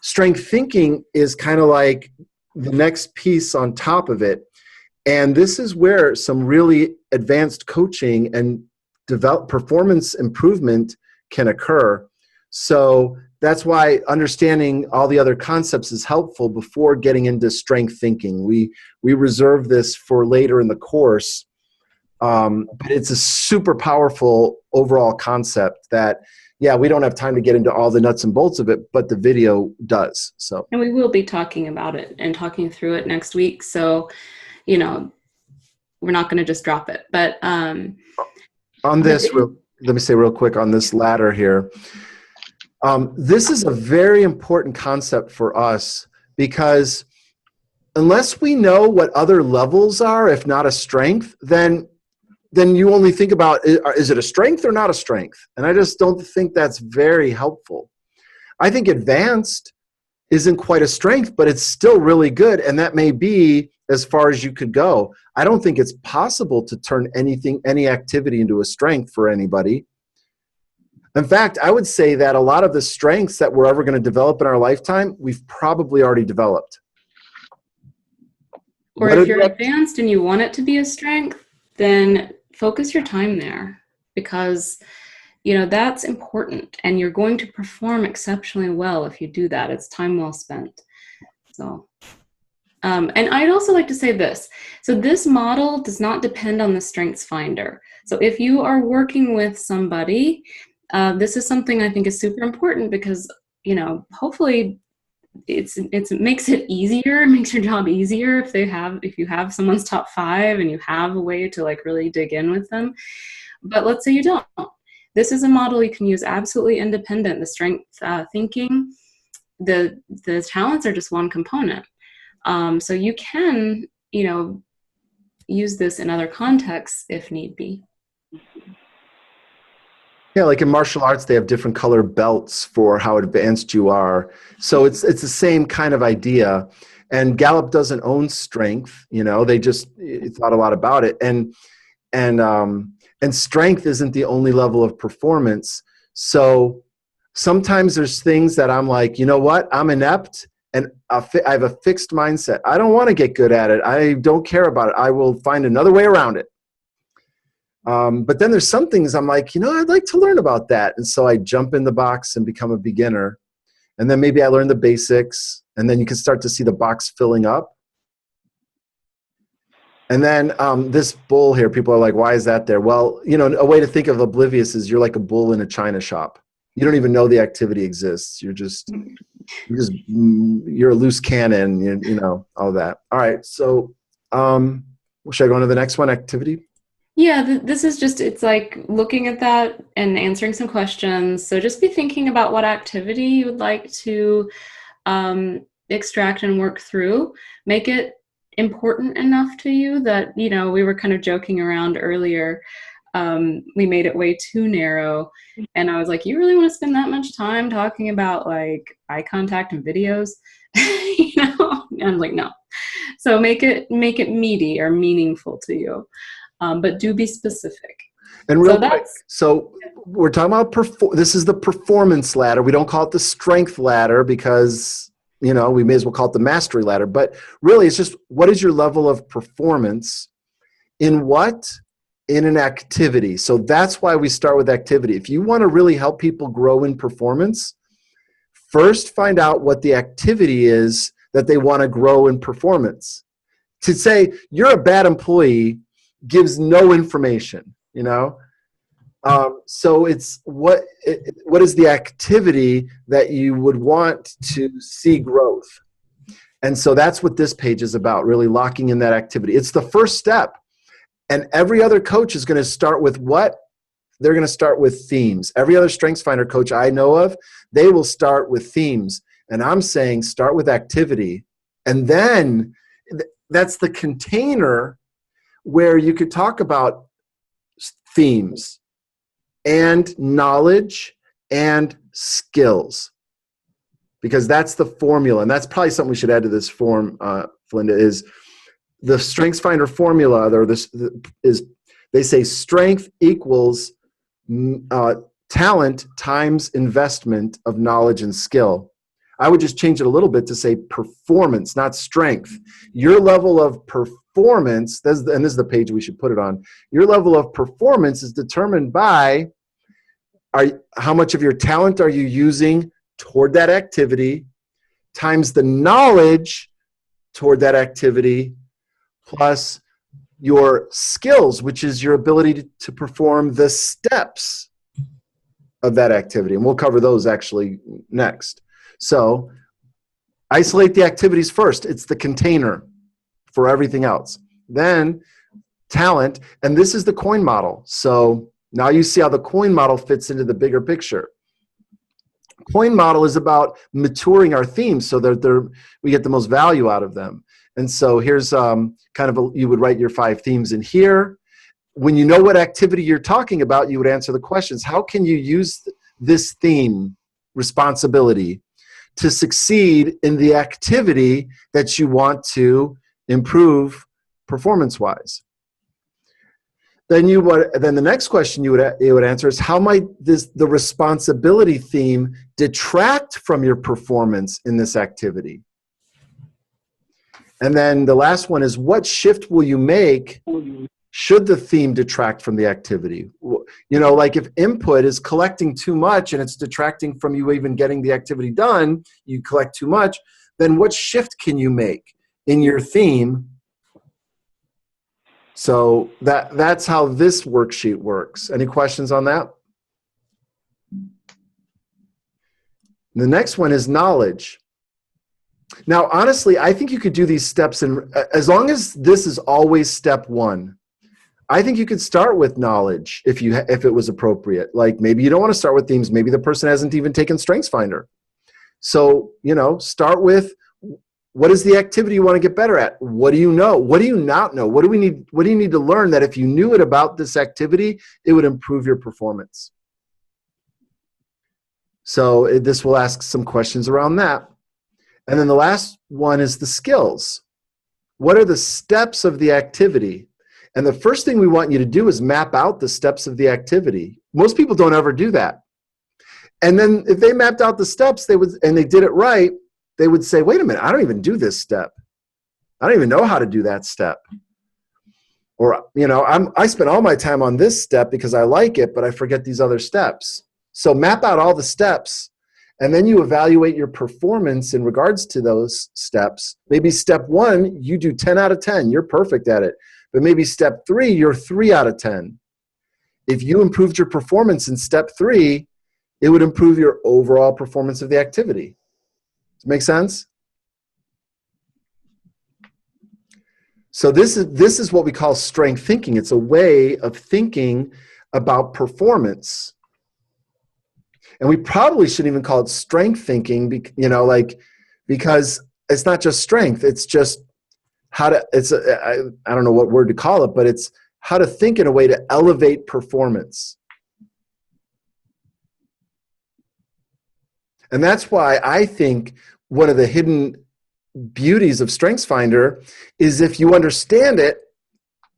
Strength thinking is kind of like the next piece on top of it. And this is where some really advanced coaching and performance improvement can occur. So that's why understanding all the other concepts is helpful before getting into strength thinking. We reserve this for later in the course But it's a super powerful overall concept that, yeah, we don't have time to get into all the nuts and bolts of it, but the video does. So, and we will be talking about it and talking through it next week. So, you know, we're not going to just drop it. But on this, let me say real quick on this ladder here. This is a very important concept for us because unless we know what other levels are, if not a strength, then you only think about, is it a strength or not a strength? And I just don't think that's very helpful. I think advanced isn't quite a strength, but it's still really good. And that may be as far as you could go. I don't think it's possible to turn any activity into a strength for anybody. In fact, I would say that a lot of the strengths that we're ever going to develop in our lifetime, we've probably already developed. Or if you're advanced and you want it to be a strength, then focus your time there, because you know that's important, and you're going to perform exceptionally well if you do that. It's time well spent. So and I'd also like to say this. So this model does not depend on the Strengths Finder. So if you are working with somebody, this is something I think is super important, because you know, hopefully it makes it easier, makes your job easier if you have someone's top 5 and you have a way to like really dig in with them. But let's say you don't. This is a model you can use absolutely independent. The strength thinking, the talents are just one component. So you can, you know, use this in other contexts if need be. Yeah, like in martial arts, they have different color belts for how advanced you are. So it's the same kind of idea. And Gallup doesn't own strength. You know, they just thought a lot about it. And strength isn't the only level of performance. So sometimes there's things that I'm like, you know what, I'm inept and I have a fixed mindset. I don't want to get good at it. I don't care about it. I will find another way around it. But then there's some things I'm like, you know, I'd like to learn about that. And so I jump in the box and become a beginner. And then maybe I learn the basics, and then you can start to see the box filling up. And then this bull here, people are like, why is that there? Well, you know, a way to think of oblivious is you're like a bull in a china shop. You don't even know the activity exists. You're a loose cannon, you know, all that. All right. So should I go on to the next one, activity? Yeah, this is just, it's like looking at that and answering some questions. So just be thinking about what activity you would like to extract and work through. Make it important enough to you that, you know, we were kind of joking around earlier. We made it way too narrow. And I was like, you really want to spend that much time talking about like eye contact and videos? You know, and I'm like, no. So make it meaty or meaningful to you. But do be specific. And real quick, so we're talking about this is the performance ladder. We don't call it the strength ladder because, you know, we may as well call it the mastery ladder. But really, it's just what is your level of performance in what? In an activity. So that's why we start with activity. If you want to really help people grow in performance, first find out what the activity is that they want to grow in performance. To say you're a bad employee gives no information, you know? So it's what is the activity that you would want to see growth? And so that's what this page is about, really locking in that activity. It's the first step. And every other coach is going to start with what? They're going to start with themes. Every other StrengthsFinder coach I know of, they will start with themes. And I'm saying start with activity. And then that's the container where you could talk about themes and knowledge and skills, because that's the formula. And that's probably something we should add to this form, Flinda, is the StrengthsFinder formula. They say strength equals talent times investment of knowledge and skill. I would just change it a little bit to say performance, not strength. Your level of performance, and this is the page we should put it on, your level of performance is determined by how much of your talent are you using toward that activity times the knowledge toward that activity plus your skills, which is your ability to perform the steps of that activity. And we'll cover those actually next. So isolate the activities first. It's the container for everything else. Then talent, and this is the coin model. So now you see how the coin model fits into the bigger picture. Coin model is about maturing our themes so that we get the most value out of them. And so here's you would write your 5 themes in here. When you know what activity you're talking about, you would answer the questions. How can you use this theme, responsibility, to succeed in the activity that you want to improve performance-wise? Then the next question you would answer is, how might the responsibility theme detract from your performance in this activity? And then the last one is, what shift will you make should the theme detract from the activity? You know, like if input is collecting too much and it's detracting from you even getting the activity done, you collect too much, then what shift can you make in your theme? So that's how this worksheet works. Any questions on that? The next one is knowledge. Now, honestly, I think you could do these steps, as long as this is always step 1. I think you could start with knowledge if it was appropriate. Like maybe you don't want to start with themes. Maybe the person hasn't even taken StrengthsFinder. So, start with, what is the activity you want to get better at? What do you know? What do you not know? What do you need to learn that if you knew it about this activity, it would improve your performance? So this will ask some questions around that. And then the last one is the skills. What are the steps of the activity? And the first thing we want you to do is map out the steps of the activity. Most people don't ever do that. And then if they mapped out the steps, and they did it right, they would say, wait a minute, I don't even do this step. I don't even know how to do that step. Or, I spend all my time on this step because I like it, but I forget these other steps. So map out all the steps, and then you evaluate your performance in regards to those steps. Maybe step 1, you do 10 out of 10. You're perfect at it. But maybe step 3, you're 3 out of 10. If you improved your performance in step 3, it would improve your overall performance of the activity. Does it make sense? So this is what we call strength thinking. It's a way of thinking about performance. And we probably shouldn't even call it strength thinking, because it's not just strength. It's just I don't know what word to call it, but it's how to think in a way to elevate performance. And that's why I think one of the hidden beauties of StrengthsFinder is, if you understand it,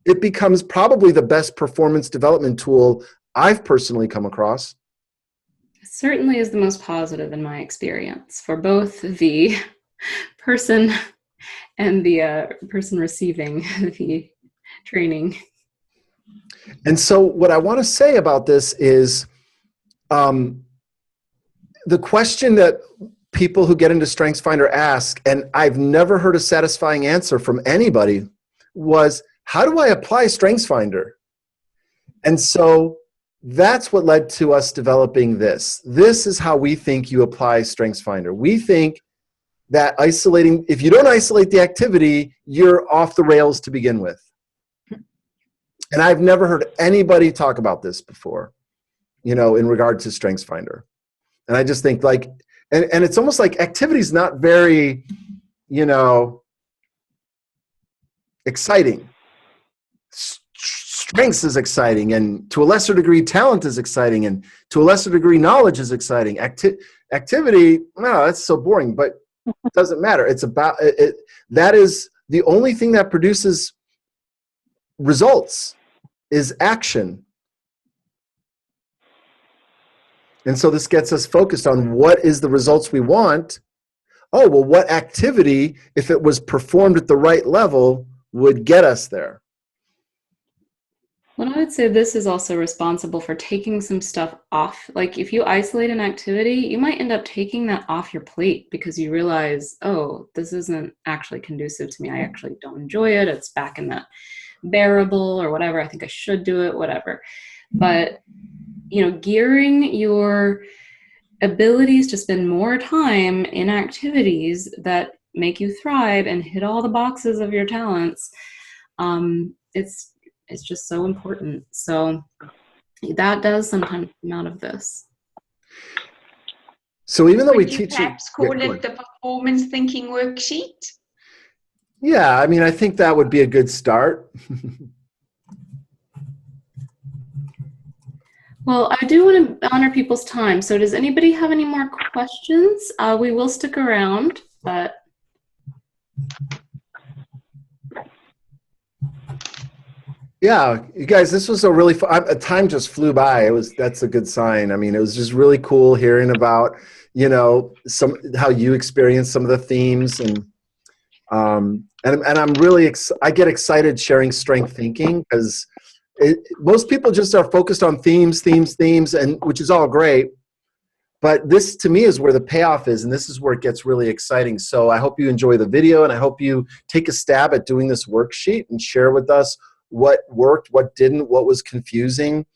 it becomes probably the best performance development tool I've personally come across. It certainly is the most positive in my experience for both the person and the person receiving the training. And so what I want to say about this is, the question that people who get into StrengthsFinder ask, and I've never heard a satisfying answer from anybody, was, how do I apply StrengthsFinder? And so that's what led to us developing this. This is how we think you apply StrengthsFinder. We think that if you don't isolate the activity, you're off the rails to begin with. And I've never heard anybody talk about this before, in regard to StrengthsFinder. And I just think and it's almost like activity is not very, exciting. Strengths is exciting, and to a lesser degree, talent is exciting, and to a lesser degree, knowledge is exciting. Activity, no, that's so boring, but it doesn't matter. It's about it. That is the only thing that produces results, is action. And so this gets us focused on what is the results we want. Oh, well, what activity, if it was performed at the right level, would get us there? Well, I would say this is also responsible for taking some stuff off. Like if you isolate an activity, you might end up taking that off your plate because you realize, oh, this isn't actually conducive to me. I actually don't enjoy it. It's back in that bearable or whatever. I think I should do it, whatever. But, gearing your abilities to spend more time in activities that make you thrive and hit all the boxes of your talents, it's just so important. So that does sometimes come out of this. So even though we Would you teach perhaps call it the performance thinking worksheet? Yeah, I mean, I think that would be a good start. Well, I do want to honor people's time. So does anybody have any more questions? We will stick around, but. Yeah, you guys, this was a really fun, time just flew by. That's a good sign. I mean, it was just really cool hearing about, how you experience some of the themes, and I'm really, I get excited sharing strength thinking, because most people just are focused on themes, and which is all great. But this, to me, is where the payoff is, and this is where it gets really exciting. So I hope you enjoy the video, and I hope you take a stab at doing this worksheet and share with us what worked, what didn't, what was confusing.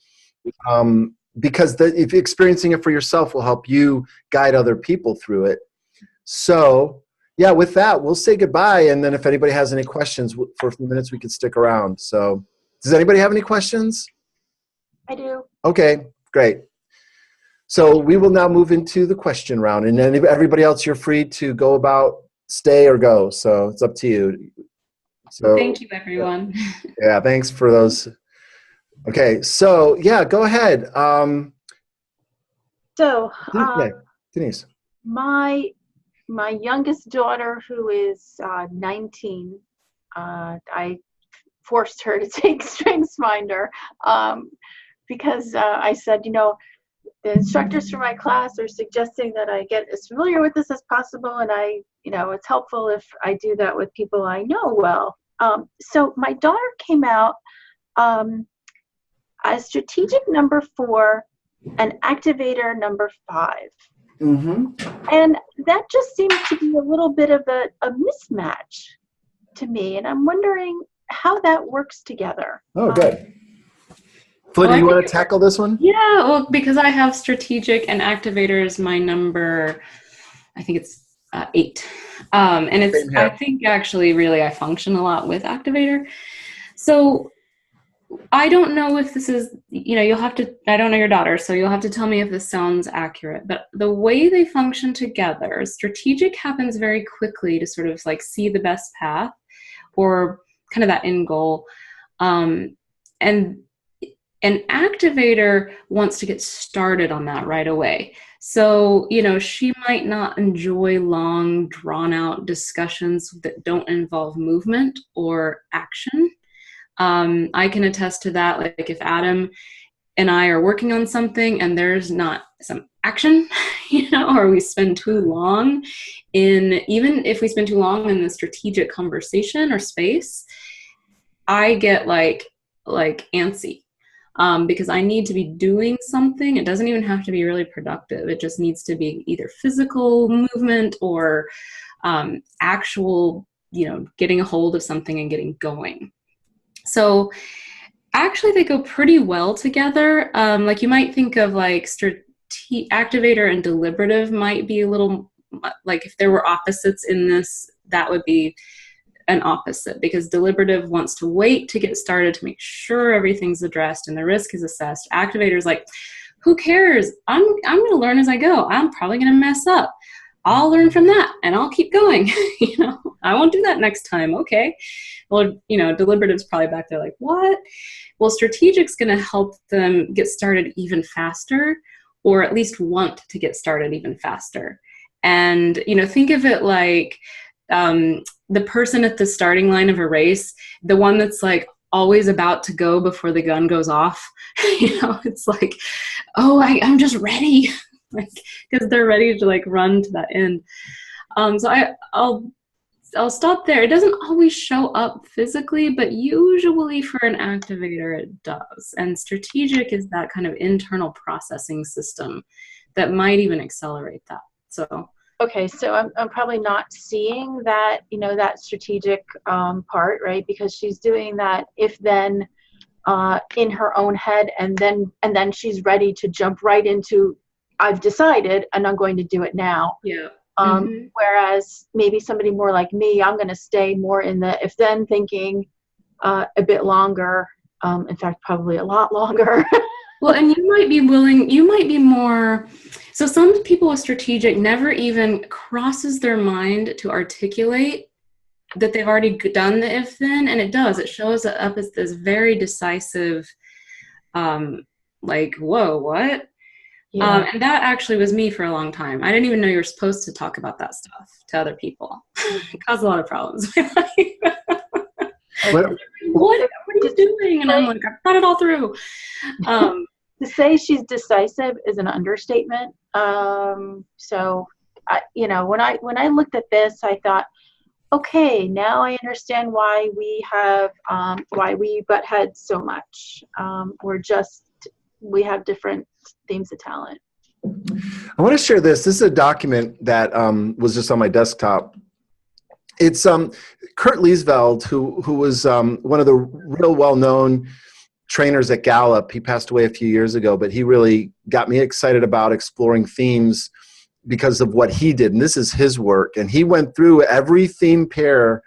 Because if experiencing it for yourself will help you guide other people through it. So, yeah, with that, we'll say goodbye. And then if anybody has any questions for a few minutes, we can stick around. So does anybody have any questions? I do. Okay, great. So we will now move into the question round. And then everybody else, you're free to go about, stay or go. So it's up to you. So, thank you, everyone. Yeah, thanks for those. Okay, so yeah, go ahead. Denise. My youngest daughter, who is 19, I forced her to take StrengthsFinder because I said, the instructors for my class are suggesting that I get as familiar with this as possible, and it's helpful if I do that with people I know well. So my daughter came out as strategic number 4 and activator number 5. Mm-hmm. And that just seems to be a little bit of a mismatch to me, and I'm wondering how that works together. Oh, good. Flynn, do you want to tackle this one? Yeah, well, because I have strategic and activator is my number, I think it's 8. And it's, I think actually really I function a lot with activator. So I don't know if this is, you'll have to, I don't know your daughter, so you'll have to tell me if this sounds accurate. But the way they function together, strategic happens very quickly to sort of like see the best path or kind of that end goal. And an activator wants to get started on that right away. So, she might not enjoy long, drawn-out discussions that don't involve movement or action. I can attest to that. Like if Adam and I are working on something and there's not some action, or we spend too long even if we spend too long in the strategic conversation or space, I get like antsy. Because I need to be doing something. It doesn't even have to be really productive. It just needs to be either physical movement or actual, getting a hold of something and getting going. So actually they go pretty well together. Like you might think of like activator and deliberative might be a little, like if there were opposites in this, that would be an opposite, because deliberative wants to wait to get started to make sure everything's addressed and the risk is assessed. Activator is like, who cares? I'm going to learn as I go. I'm probably going to mess up. I'll learn from that and I'll keep going. I won't do that next time. Okay. Well, deliberative's probably back there like, what? Well, strategic's going to help them get started even faster, or at least want to get started even faster. And, think of it like, the person at the starting line of a race, the one that's like always about to go before the gun goes off, it's like, oh, I'm just ready, like, because they're ready to like run to that end. So I'll stop there. It doesn't always show up physically, but usually for an activator it does. And strategic is that kind of internal processing system that might even accelerate that. So okay, so I'm probably not seeing that, that strategic part, right? Because she's doing that if then in her own head, and then she's ready to jump right into, I've decided and I'm going to do it now. Yeah. Whereas maybe somebody more like me, I'm going to stay more in the if then thinking a bit longer. In fact, probably a lot longer. Well, and you might be more, so some people with strategic never even crosses their mind to articulate that they've already done the if then, and it shows up as this very decisive, like, whoa, what? Yeah. And that actually was me for a long time. I didn't even know you were supposed to talk about that stuff to other people. It caused a lot of problems in my life. What are you doing? And I'm like, I've thought it all through. To say she's decisive is an understatement. So, when I looked at this, I thought, okay, now I understand why we butt heads so much. We have different themes of talent. I want to share this. This is a document that was just on my desktop. It's Kurt Liesveld, who was one of the real well-known trainers at Gallup. He passed away a few years ago, but he really got me excited about exploring themes because of what he did. And this is his work. And he went through every theme pair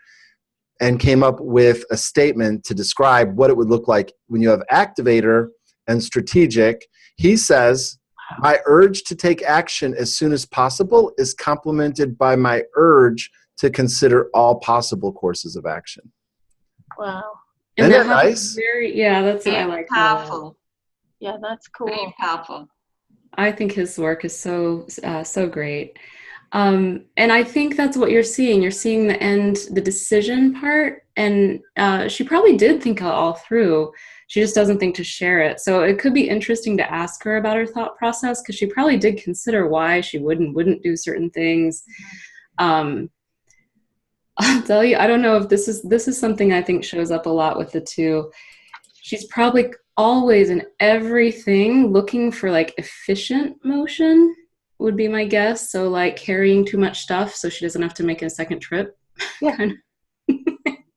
and came up with a statement to describe what it would look like when you have activator and strategic. He says, my urge to take action as soon as possible is complemented by my urge to consider all possible courses of action. Wow. Isn't that nice? That's what I like. Powerful. Yeah, that's cool. Very powerful. I think his work is so great. And I think that's what you're seeing. You're seeing the decision part. And she probably did think it all through. She just doesn't think to share it. So it could be interesting to ask her about her thought process, because she probably did consider why she wouldn't do certain things. I'll tell you, I don't know if this is something I think shows up a lot with the two. She's probably always in everything looking for like efficient motion would be my guess. So like carrying too much stuff so she doesn't have to make a second trip. Yeah.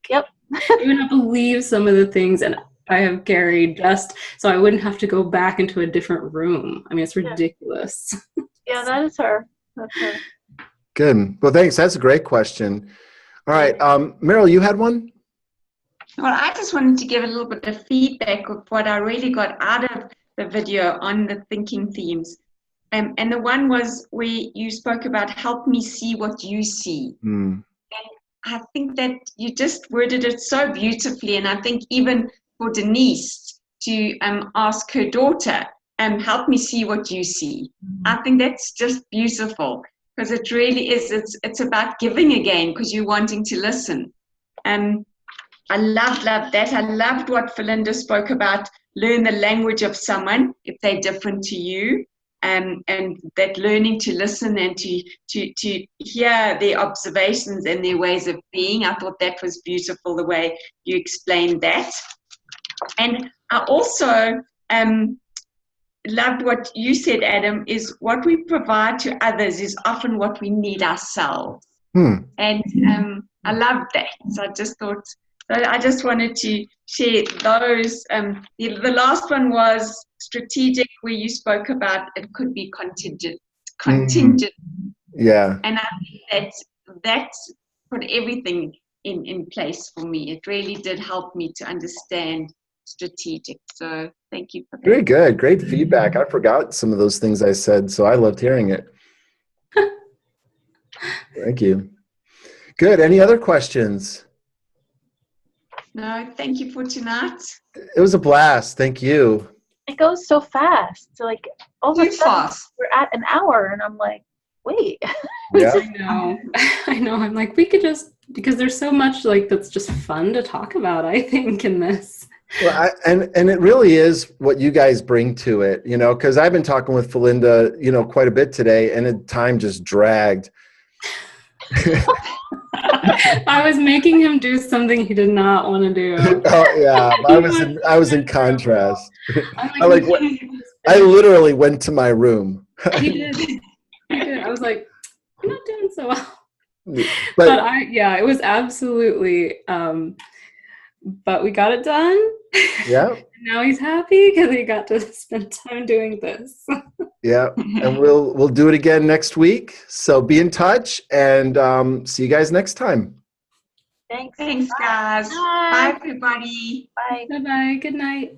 Yep. Even have to leave some of the things and I have carried just so I wouldn't have to go back into a different room. I mean, it's ridiculous. Yeah, that is her. That's her. Good. Well, thanks. That's a great question. All right. Meryl, you had one? Well, I just wanted to give a little bit of feedback of what I really got out of the video on the thinking themes. And the one was where you spoke about help me see what you see. And I think that you just worded it so beautifully. And I think even for Denise to ask her daughter, help me see what you see. I think that's just beautiful, because it really is. It's about giving again, because you're wanting to listen. I loved that. I loved what Felinda spoke about, learn the language of someone if they're different to you, and that learning to listen and to hear their observations and their ways of being. I thought that was beautiful, the way you explained that. And I also loved what you said, Adam, is what we provide to others is often what we need ourselves. And I loved that. So I just wanted to share those. The last one was strategic, where you spoke about it could be contingent. Yeah. And I think that put everything in place for me. It really did help me to understand strategic. So thank you for that. Very good. Great feedback. I forgot some of those things I said, so I loved hearing it. Thank you. Good. Any other questions? No, thank you for tonight. It was a blast. Thank you. It goes so fast. So like all of a Too sudden fast. we're at an hour and I'm like, wait. Yeah. I know. I'm like, we could just, because there's so much like that's just fun to talk about, I think, in this. Well, and it really is what you guys bring to it, because I've been talking with Felinda, quite a bit today, and time just dragged. I was making him do something he did not want to do. Oh yeah, I was in contrast. I literally went to my room. He did. I was like, I'm not doing so well. But it was absolutely, but we got it done. yeah, Now he's happy because he got to spend time doing this. yeah. And we'll do it again next week. So be in touch, and see you guys next time. Thanks. Thanks, guys. Bye, everybody. Bye. Bye-bye. Good night.